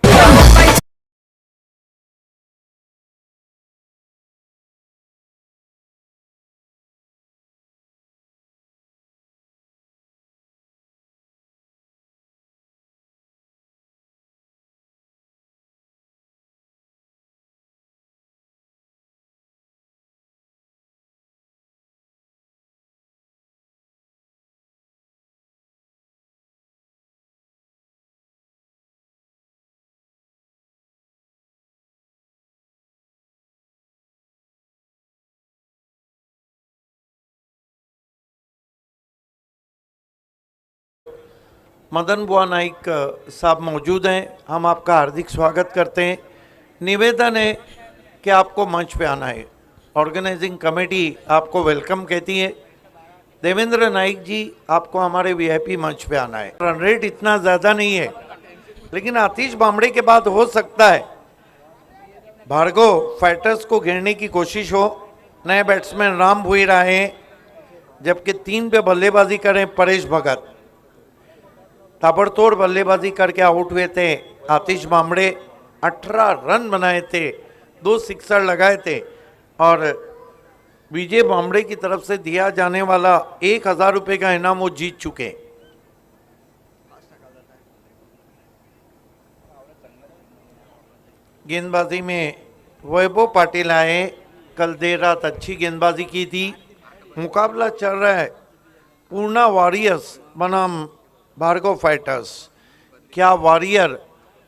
मदन बुआ नाइक साहब मौजूद हैं. हम आपका हार्दिक स्वागत करते हैं. निवेदन है कि आपको मंच पे आना है. ऑर्गेनाइजिंग कमेटी आपको वेलकम कहती है. देवेंद्र नाइक जी, आपको हमारे VIP मंच पे आना है. रन रेट इतना ज़्यादा नहीं है, लेकिन आतिश बामड़े के बाद हो सकता है भार्गव फाइटर्स को घेरने की कोशिश हो. नए बैट्समैन राम भुईर आए हैं, जबकि 3 पे बल्लेबाजी करें परेश भगत. ताबड़तोड़ बल्लेबाजी करके आउट हुए थे आतिश बामड़े. 18 रन बनाए थे, 2 सिक्सर लगाए थे और विजय बामड़े की तरफ से दिया जाने वाला 1000 रुपये का इनाम वो जीत चुके. गेंदबाजी में वैभव पाटिल आए. कल देर रात अच्छी गेंदबाजी की थी. मुकाबला चल रहा है पूर्णा वॉरियर्स बनाम भार्गव फाइटर्स. क्या वॉरियर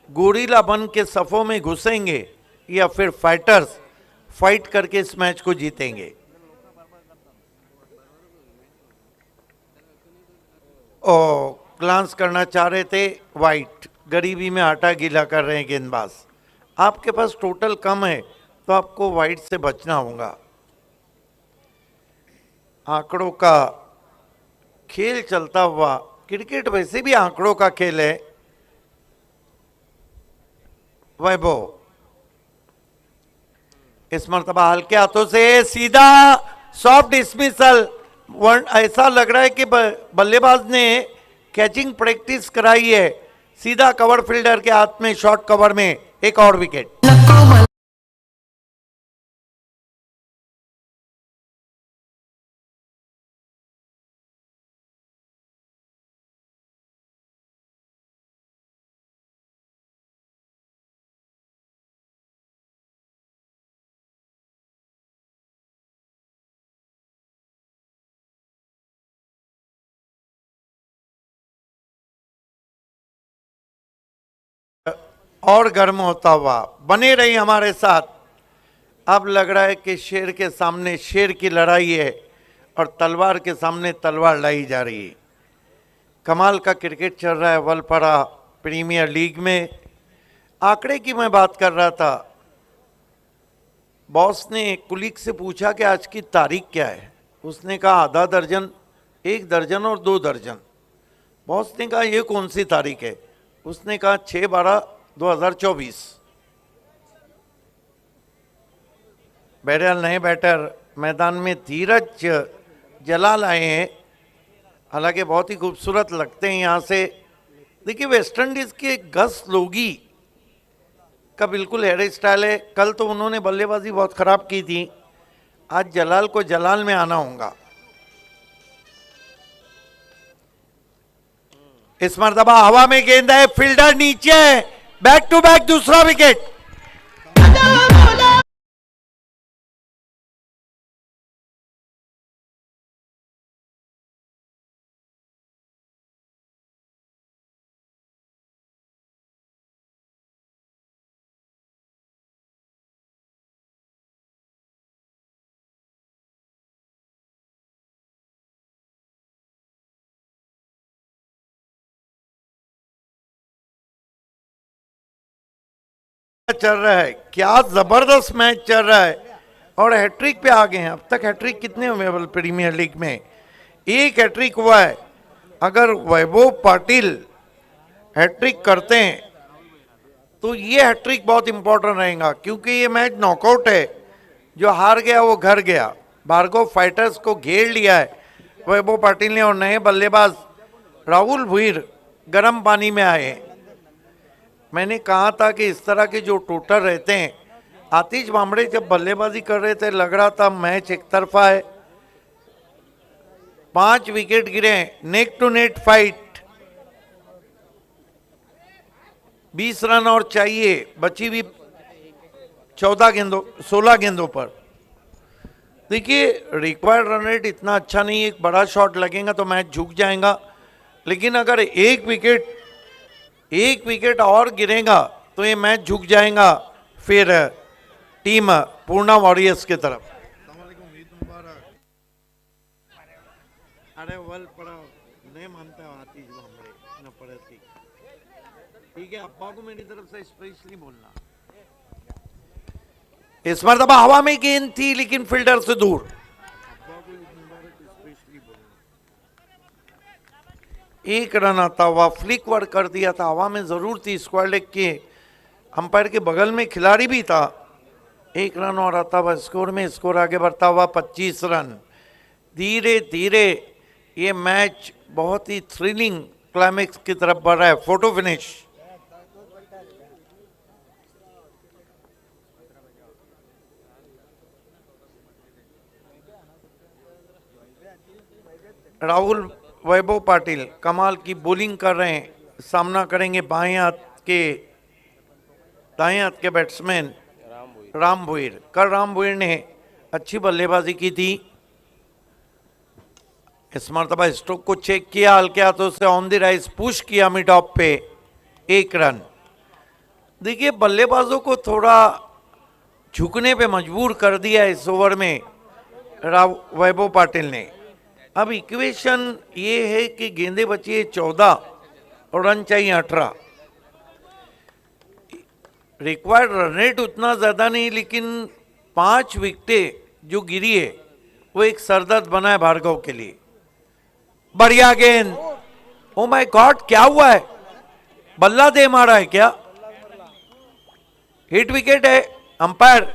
गोरिल्ला बन के सफ़ों में घुसेंगे या फिर फाइटर्स फाइट करके इस मैच को जीतेंगे? ओ, ग्लांस करना चाह रहे थे. वाइट. गरीबी में आटा गीला कर रहे हैं गेंदबाज. आपके पास टोटल कम है तो आपको वाइट से बचना होगा. आंकड़ों का खेल चलता हुआ. क्रिकेट वैसे भी आंकड़ों का खेल है. वैभव इस मर्तबा हल्के हाथों से सीधा सॉफ्ट डिसमिसल. ऐसा लग रहा है कि बल्लेबाज ने कैचिंग प्रैक्टिस कराई है. सीधा कवर फील्डर के हाथ में, शॉर्ट कवर में. एक और विकेट. और गर्म होता हुआ. बने रही हमारे साथ. अब लग रहा है कि शेर के सामने शेर की लड़ाई है और तलवार के सामने तलवार लाई जा रही है. कमाल का क्रिकेट चल रहा है वलपरा प्रीमियर लीग में. आंकड़े की मैं बात कर रहा था. बॉस ने कुलीग से पूछा कि आज की तारीख क्या है. उसने कहा आधा दर्जन, 1 दर्जन और 2 दर्जन. बॉस ने कहा ये कौन सी तारीख है? उसने कहा 6/12/2024। बहरहाल नए बैटर मैदान में धीरज जलाल आए हैं, हालांकि बहुत ही खूबसूरत लगते हैं यहाँ से। देखिए वेस्ट इंडीज के गस लोगी का बिल्कुल हेयर स्टाइल है। कल तो उन्होंने बल्लेबाजी बहुत खराब की थी, आज जलाल को जलाल में आना होगा। इस मर्तबा हवा में गेंद है, फील्डर नीचे, बैक टू बैक दूसरा विकेट। चल रहा है, क्या जबरदस्त मैच चल रहा है और हैट्रिक पे आ गए हैं। अब तक हैट्रिक कितने हुए प्रीमियर लीग में? एक हैट्रिक हुआ है। अगर वैभव पाटिल हैट्रिक करते हैं तो ये हैट्रिक बहुत इंपॉर्टेंट रहेगा, क्योंकि ये मैच नॉकआउट है। जो हार गया वो घर गया। भार्गव फाइटर्स को घेर लिया है वैभव पाटिल ने और नए बल्लेबाज राहुल भुईर गर्म पानी में आए हैं। मैंने कहा था कि इस तरह के जो टोटर रहते हैं, आतिश बामड़े जब बल्लेबाजी कर रहे थे लग रहा था मैच एक तरफा है। 5 विकेट गिरे, neck to neck fight, 20 run और चाहिए बची हुई 16 गेंदों पर। देखिए रिक्वायर्ड रन रेट इतना अच्छा नहीं है, एक बड़ा शॉट लगेगा तो मैच झुक जाएगा, लेकिन अगर एक विकेट और गिरेगा तो ये मैच झुक जाएगा फिर टीम पूर्णा वॉरियर्स की तरफ। अरे वल पड़ा नहीं मानता आतिश बामड़े न पड़ती। ठीक है, अब्बा को मेरी तरफ से स्पेशली बोलना। इस मर्तबा हवा में गेंद थी लेकिन फील्डर से दूर। एक रन आता हुआ फ्लिक वर्क कर दिया था, हवा में जरूर थी। स्क्वायर लेग के अंपायर के बगल में खिलाड़ी भी था। एक रन और आता हुआ स्कोर में, स्कोर आगे बढ़ता हुआ 25 रन। धीरे धीरे ये मैच बहुत ही थ्रिलिंग क्लाइमेक्स की तरफ बढ़ रहा है। Photo finish. राहुल वैभव पाटिल कमाल की बॉलिंग कर रहे हैं, सामना करेंगे दाएं हाथ के बैट्समैन राम भुईर। कल राम भुईर ने अच्छी बल्लेबाजी की थी। इस मर्तबा स्ट्रोक को चेक किया, हल्के हाथों से ऑन द राइज पुश किया मिड ऑफ पे, 1 रन। देखिए बल्लेबाजों को थोड़ा झुकने पे मजबूर कर दिया इस ओवर में वैभव पाटिल ने। अब इक्वेशन ये है कि गेंदे बची है 14 और रन चाहिए 18। रिक्वायर्ड रन रेट उतना ज़्यादा नहीं, लेकिन 5 विकेटें जो गिरी है वो एक सरदर्द बना है भार्गव के लिए। बढ़िया गेंद, ओ माय गॉड क्या हुआ है? बल्ला दे मारा है क्या? हिट विकेट है। अंपायर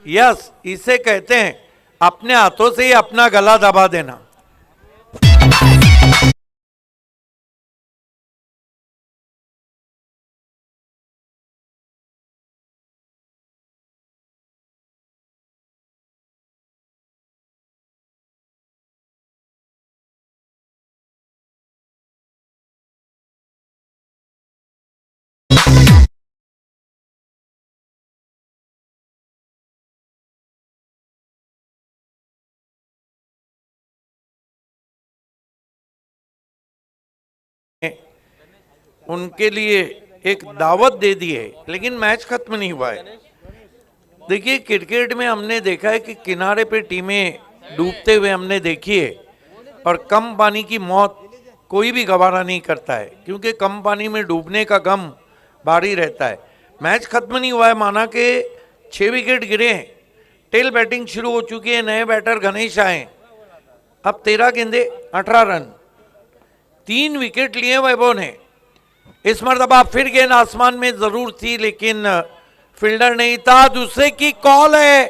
यस, इसे कहते हैं अपने हाथों से ही अपना गला दबा देना। उनके लिए एक दावत दे दी है, लेकिन मैच खत्म नहीं हुआ है। देखिए क्रिकेट में हमने देखा है कि किनारे पे टीमें डूबते हुए हमने देखी है, और कम पानी की मौत कोई भी गवारा नहीं करता है, क्योंकि कम पानी में डूबने का गम भारी रहता है। मैच खत्म नहीं हुआ है, माना कि 6 विकेट गिरे हैं, टेल बैटिंग शुरू हो चुकी है, नए बैटर गणेश आए। अब 13 गेंदे 18 रन। 3 विकेट लिए वैभव ने। इस मरतबा फिर गेंद आसमान में जरूर थी लेकिन फील्डर नहीं था। दूसरे की कॉल है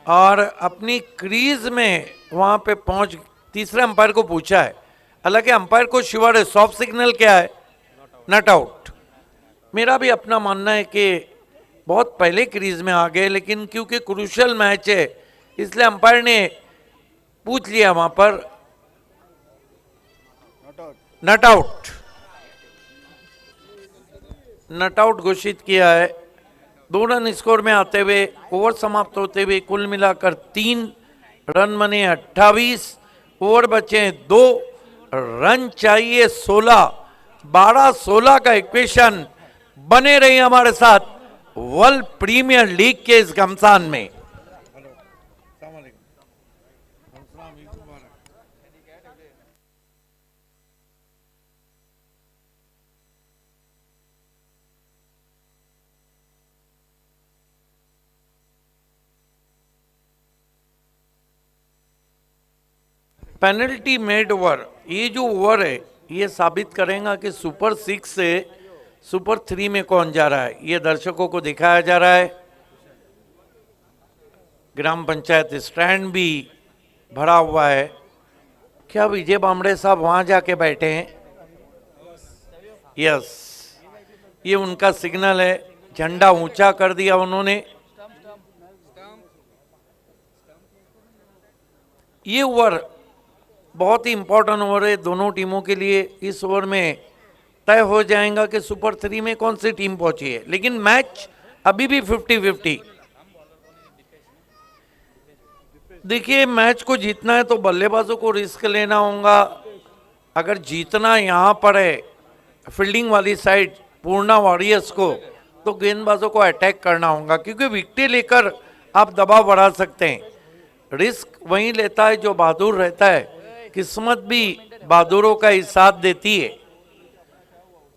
और अपनी क्रीज में वहां पे पहुंच तीसरे अंपायर को पूछा है। हालांकि अंपायर को श्योर है, सॉफ्ट सिग्नल क्या है, नॉट आउट। मेरा भी अपना मानना है कि बहुत पहले क्रीज में आ गए, लेकिन क्योंकि क्रूशियल मैच है इसलिए अंपायर ने पूछ लिया वहां पर नॉट आउट, नॉट आउट घोषित किया है। 2 रन स्कोर में आते हुए ओवर समाप्त होते हुए कुल मिलाकर 3 रन बने 28, ओवर बचे 2, रन चाहिए 16, 12-16 का इक्वेशन बने रही हमारे साथ वर्ल्ड प्रीमियर लीग के इस घमसान में। पेनल्टी मेड ओवर, ये जो ओवर है ये साबित करेगा कि सुपर 6 से सुपर 3 में कौन जा रहा है। ये दर्शकों को दिखाया जा रहा है। ग्राम पंचायत स्टैंड भी भरा हुआ है। क्या विजय बामड़े साहब वहां जाके बैठे हैं? यस, ये उनका सिग्नल है, झंडा ऊंचा कर दिया उन्होंने। ये ओवर बहुत ही इंपॉर्टेंट ओवर है दोनों टीमों के लिए। इस ओवर में तय हो जाएगा कि सुपर 3 में कौन सी टीम पहुंची है, लेकिन मैच अभी भी 50-50। देखिए, मैच को जीतना है तो बल्लेबाजों को रिस्क लेना होगा। अगर जीतना यहां पर है फील्डिंग वाली साइड पूर्णा वॉरियर्स को, तो गेंदबाजों को अटैक करना होगा, क्योंकि विकेटें लेकर आप दबाव बढ़ा सकते हैं। रिस्क वही लेता है जो बहादुर रहता है। किस्मत भी बहादुरों का ही साथ देती है,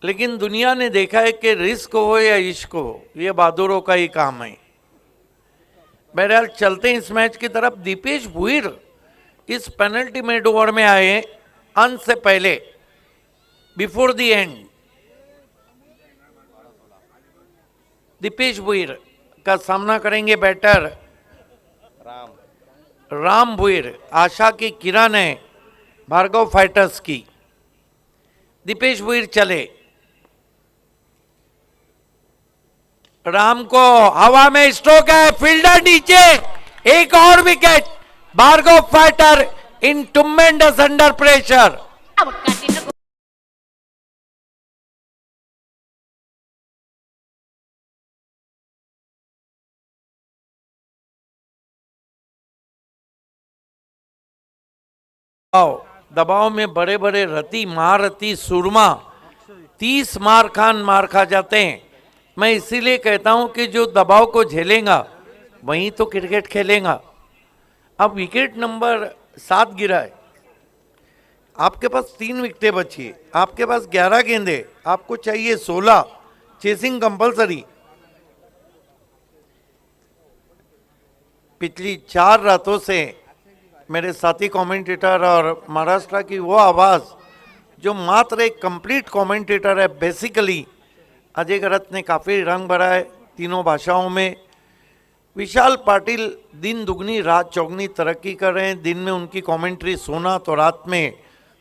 लेकिन दुनिया ने देखा है कि रिस्क हो या इश्क हो, ये बहादुरों का ही काम है। बहरहाल चलते हैं इस मैच की तरफ। दीपेश भुईर इस पेनल्टी मेड ओवर में आए अंत से पहले, before the end. Deepesh Bhuir का सामना करेंगे बैटर राम भुईर। आशा की किरण है भार्गव फाइटर्स की। दीपेश भुईर चले, राम को हवा में स्ट्रोक है, फील्डर नीचे, एक और wicket. Bhargav fighter in tremendous under pressure. दबाव में बड़े बड़े रति महारथी सुरमा 30 मार खा जाते हैं। मैं इसीलिए कहता हूं कि जो दबाव को झेलेगा वही तो क्रिकेट खेलेगा। अब विकेट नंबर 7 गिरा है, आपके पास 3 विकेटें बची है, आपके पास 11 गेंदे, आपको चाहिए 16, चेसिंग कंपलसरी। पिछली 4 रातों से मेरे साथी कमेंटेटर और महाराष्ट्र की वो आवाज़ जो मात्र एक कंप्लीट कमेंटेटर है, बेसिकली अजय गरत ने काफ़ी रंग भरा है तीनों भाषाओं में। विशाल पाटिल दिन दुगनी रात चौगनी तरक्की कर रहे हैं। दिन में उनकी कमेंट्री सोना तो रात में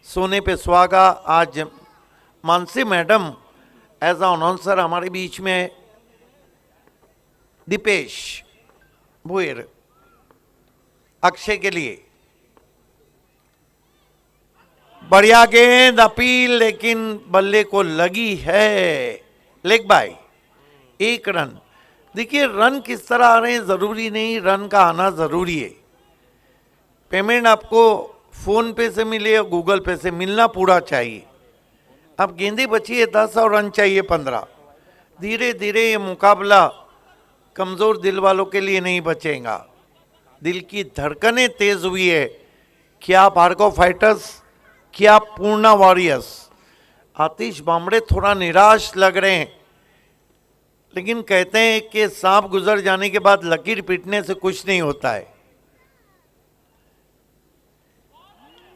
सोने पे सुहागा। आज Mansi madam as a announcer हमारे बीच में है। दीपेश भुईर अक्षय के लिए बढ़िया गेंद, अपील, लेकिन बल्ले को लगी है लेग बाय, 1 रन। देखिए रन किस तरह आ रहे हैं जरूरी नहीं, रन का आना जरूरी है। पेमेंट आपको फोन पे से मिले या गूगल पे से, मिलना पूरा चाहिए। अब गेंदें बची है 10 और रन चाहिए 15। धीरे धीरे ये मुकाबला कमजोर दिल वालों के लिए नहीं बचेगा। दिल की धड़कनें तेज हुई है। क्या भार्गव फाइटर्स, क्या पूर्णा वॉरियर्स। आतिश बामड़े थोड़ा निराश लग रहे हैं, लेकिन कहते हैं कि सांप गुजर जाने के बाद लकीर पीटने से कुछ नहीं होता है।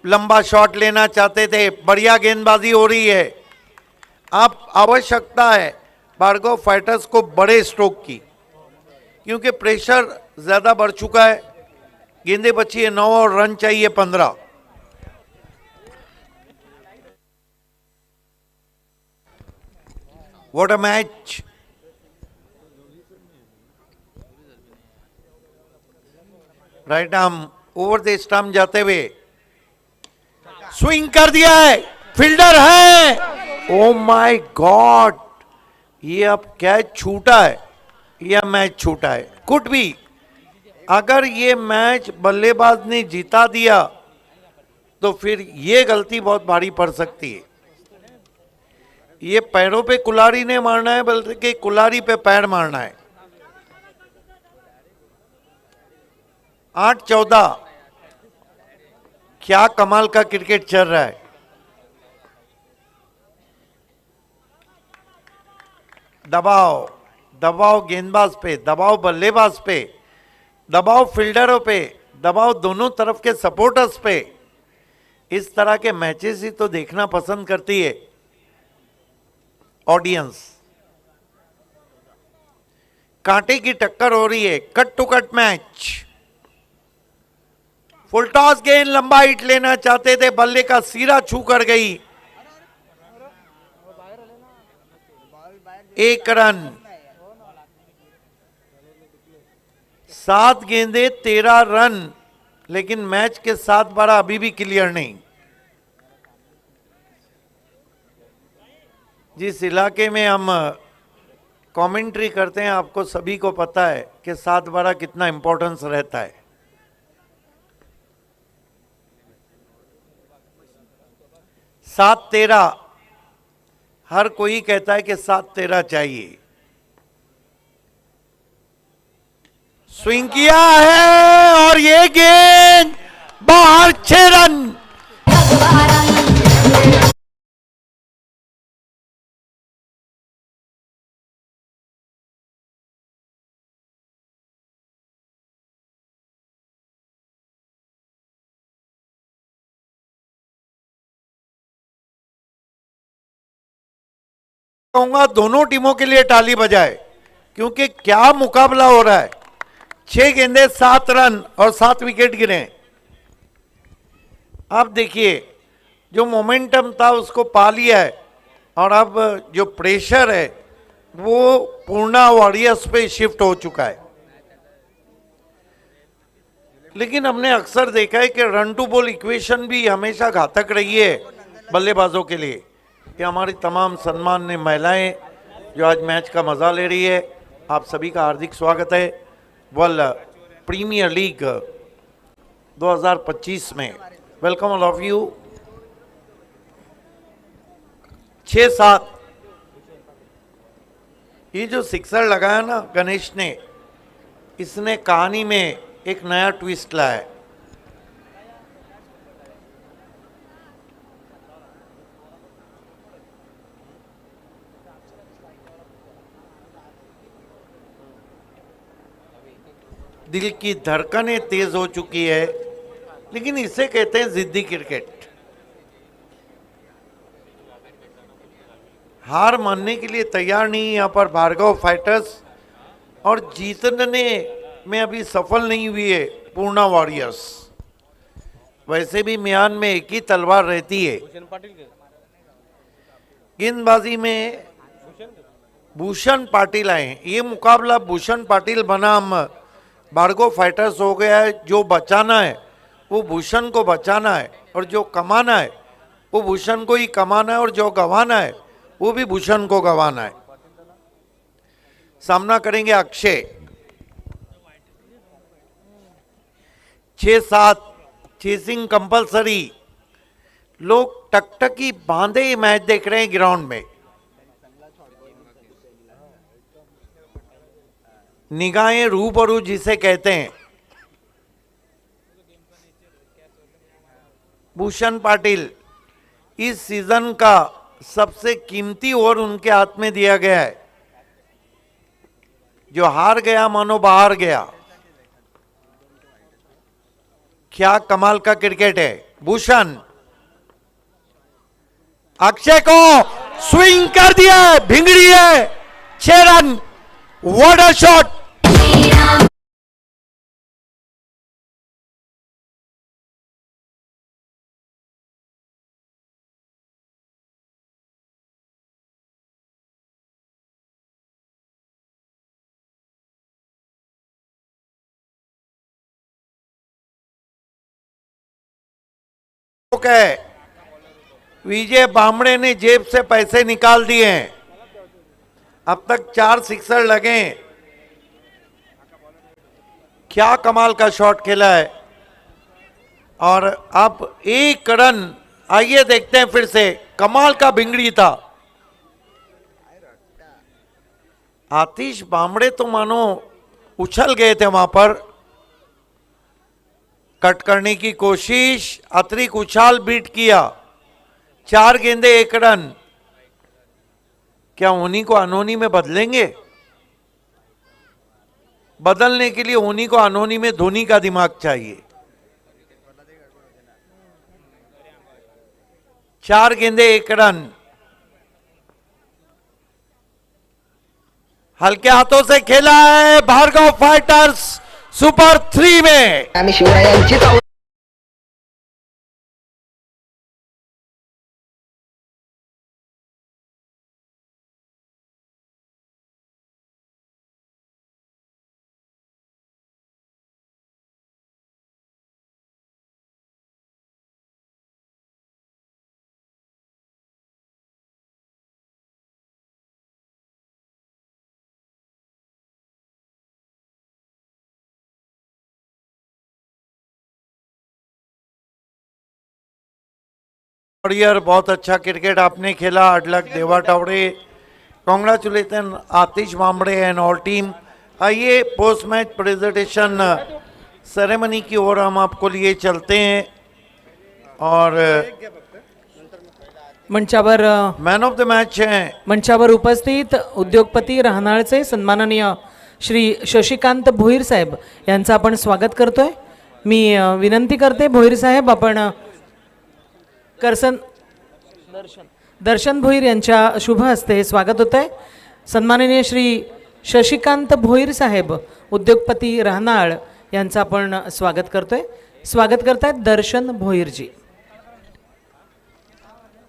लंबा शॉट लेना चाहते थे, बढ़िया गेंदबाजी हो रही है। अब आवश्यकता है भार्गव फाइटर्स को बड़े स्ट्रोक की, क्योंकि प्रेशर ज्यादा बढ़ चुका है। गेंदें बची है 9 और रन चाहिए 15। What a match. Right arm over the stump जाते हुए स्विंग कर दिया है, फील्डर है। ओ माय गॉड, ये अब कैच छूटा है या मैच छूटा है, कुड भी। अगर ये मैच बल्लेबाज ने जीता दिया तो फिर ये गलती बहुत भारी पड़ सकती है। ये पैरों पे कुल्हाड़ी ने मारना है, बल्कि कुल्हाड़ी पे पैर मारना है। 8-14, क्या कमाल का क्रिकेट चल रहा है। दबाव दबाव गेंदबाज पे, दबाव बल्लेबाज पे, दबाव फील्डरों पे, दबाव दोनों तरफ के सपोर्टर्स पे। इस तरह के मैचेस ही तो देखना पसंद करती है ऑडियंस। कांटे की टक्कर हो रही है, cut to cut match. Full toss गेंद, लंबा हिट लेना चाहते थे, बल्ले का सिरा छू कर गई। 1 रन, 7 गेंदें 13 रन, लेकिन मैच के 7-12 अभी भी क्लियर नहीं। जिस इलाके में हम कमेंट्री करते हैं, आपको सभी को पता है कि 7-12 कितना इंपॉर्टेंस रहता है। 7-13, हर कोई कहता है कि 7-13 चाहिए। स्विंग किया है और ये गेंद बाहर, 6 रन। कहूंगा दोनों टीमों के लिए ताली बजाए, क्योंकि क्या मुकाबला हो रहा है। 6 गेंदे 7 रन और 7 विकेट गिरे। अब देखिए, जो मोमेंटम था उसको पा लिया है, और अब जो प्रेशर है वो पूर्णा वॉरियर्स पे शिफ्ट हो चुका है। लेकिन हमने अक्सर देखा है कि रन टू बॉल इक्वेशन भी हमेशा घातक रही है बल्लेबाजों के लिए। ये हमारी तमाम सम्माननीय महिलाएं जो आज मैच का मजा ले रही है, आप सभी का हार्दिक स्वागत है वर्ल्ड प्रीमियर लीग 2025 में। Welcome all of you. 6-7, ये जो सिक्सर लगाया ना गणेश ने, इसने कहानी में एक नया ट्विस्ट लाया है। दिल की धड़कनें तेज हो चुकी है, लेकिन इसे कहते हैं जिद्दी क्रिकेट। हार मानने के लिए तैयार नहीं यहाँ पर भार्गव फाइटर्स, और जीतने में अभी सफल नहीं हुई है पूर्णा वॉरियर्स। वैसे भी म्यान में एक ही तलवार रहती है। गेंदबाजी में भूषण पाटिल आए। ये मुकाबला भूषण पाटिल बनाम भार्गव फाइटर्स हो गया है। जो बचाना है वो भूषण को बचाना है, और जो कमाना है वो भूषण को ही कमाना है, और जो गंवाना है वो भी भूषण को गंवाना है। सामना करेंगे अक्षय। 6-7, चेसिंग कंपलसरी। लोग टकटकी बांधे ही मैच देख रहे हैं ग्राउंड में। निगाहें रूबरू जिसे कहते हैं। भूषण पाटिल, इस सीजन का सबसे कीमती ओवर उनके हाथ में दिया गया है। जो हार गया मानो बाहर गया। क्या कमाल का क्रिकेट है। भूषण अक्षय को स्विंग कर दिया है, भिंगड़ी है, 6 रन, व्हाट अ शॉट। है विजय बामड़े ने जेब से पैसे निकाल दिए हैं। अब तक 4 सिक्सर लगे, क्या कमाल का शॉट खेला है। और अब 1 रन, आइए देखते हैं फिर से, कमाल का भिंगड़ी था। आतिश बामड़े तो मानो उछल गए थे वहां पर, कट करने की कोशिश, अतिरिक्त उछाल बीट किया, 4 गेंदे 1 रन। क्या होनी को अनहोनी में बदलेंगे? बदलने के लिए होनी को अनहोनी में धोनी का दिमाग चाहिए। 4 गेंदे 1 रन, हल्के हाथों से खेला है भार्गव फाइटर्स सुपर 3 में। आम्ही शिवरायांचीच आहोत. बढ़िया, बहुत अच्छा क्रिकेट आपने खेला। अडलक Deva Tawde, congratulation Atish Bamde and all team. आइए पोस्ट मैच प्रेजेंटेशन सेरेमनी की ओर हम आपको लिए चलते हैं। और मंचावर मैन ऑफ द मैच हैं मंचावर उपस्थित उद्योगपती राहनाळचे सन्माननीय श्री शशिकांत भोईर साहेब यांचं आपण स्वागत करतोय। मी विनंती करते भोईर साहेब आपण दर्शन भोईर यांच्या शुभ हस्ते स्वागत होत आहे। सन्माननीय श्री शशिकांत भोईर साहेब उद्योगपती राहनाळ यांचं आपण स्वागत करतोय। स्वागत करतायत दर्शन भोईर जी।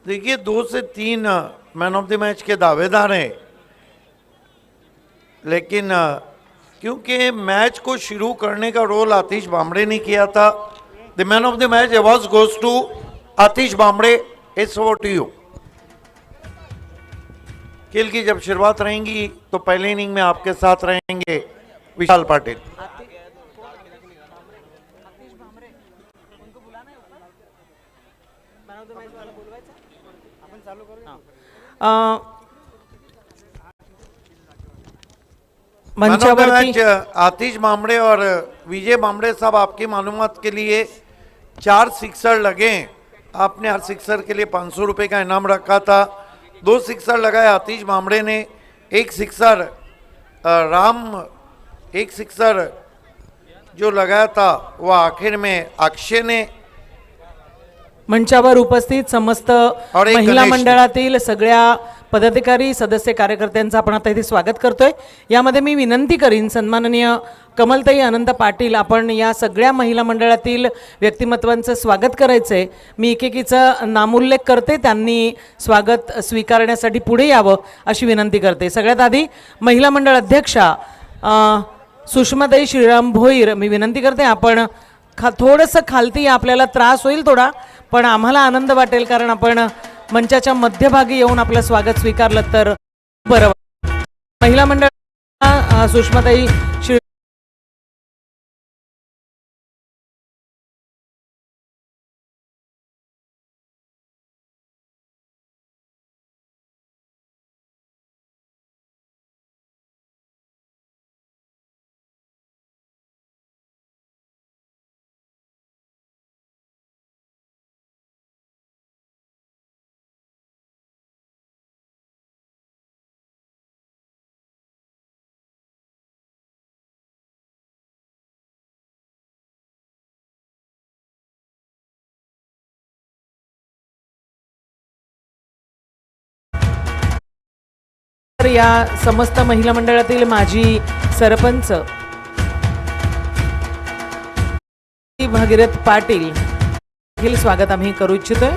देखिए 2 से 3 मैन ऑफ द मैच के दावेदार हैं, लेकिन क्योंकि मैच को शुरू करने का रोल आतिश बामड़े ने किया था, the man of the match award goes to Atish Bamde. It's over to you. खेल की जब शुरुआत रहेंगी तो पहले इनिंग में आपके साथ रहेंगे विशाल पाटिल। मंचावरती मैच आतिश बामड़े और विजय बामड़े साहब, आपकी मालूमात के लिए 4 सिक्सर लगे। आपने हर सिक्सर के लिए 500 रुपए का इनाम रखा था। 2 सिक्सर लगाए आतिश बामड़े ने, 1 सिक्सर एक सिक्सर जो लगाया था वह आखिर में अक्षय ने। मंचावर उपस्थित समस्त और एक महिला गणेश. मंडळातील सगळ्या पदाधिकारी सदस्य कार्यकर्त्यांचं आपण आता इथे स्वागत करतोय। यामध्ये मी विनंती करीन सन्माननीय कमलताई अनंत पाटील, आपण या सगळ्या महिला मंडळातील व्यक्तिमत्वांचं स्वागत करायचंय। मी एकेकीचा नामोल्लेख करते, त्यांनी स्वागत स्वीकारण्यासाठी पुढे यावं अशी विनंती करते। सगळ्यात आधी महिला मंडळ अध्यक्षा सुषमाताई श्रीराम भोईर, मी विनंती करते आपण थोडंसं खालती आपल्याला त्रास होईल थोडा, पण आम्हाला आनंद वाटेल कारण आपण मंचाच्या मध्यभागी येऊन आपलं स्वागत स्वीकारलं तर बरं वाटेल। महिला मंडळ सुषमाताई श्री तर या समस्त महिला मंडळातील माजी सरपंच भगीरथ पाटील स्वागत आम्ही करू इच्छितोय.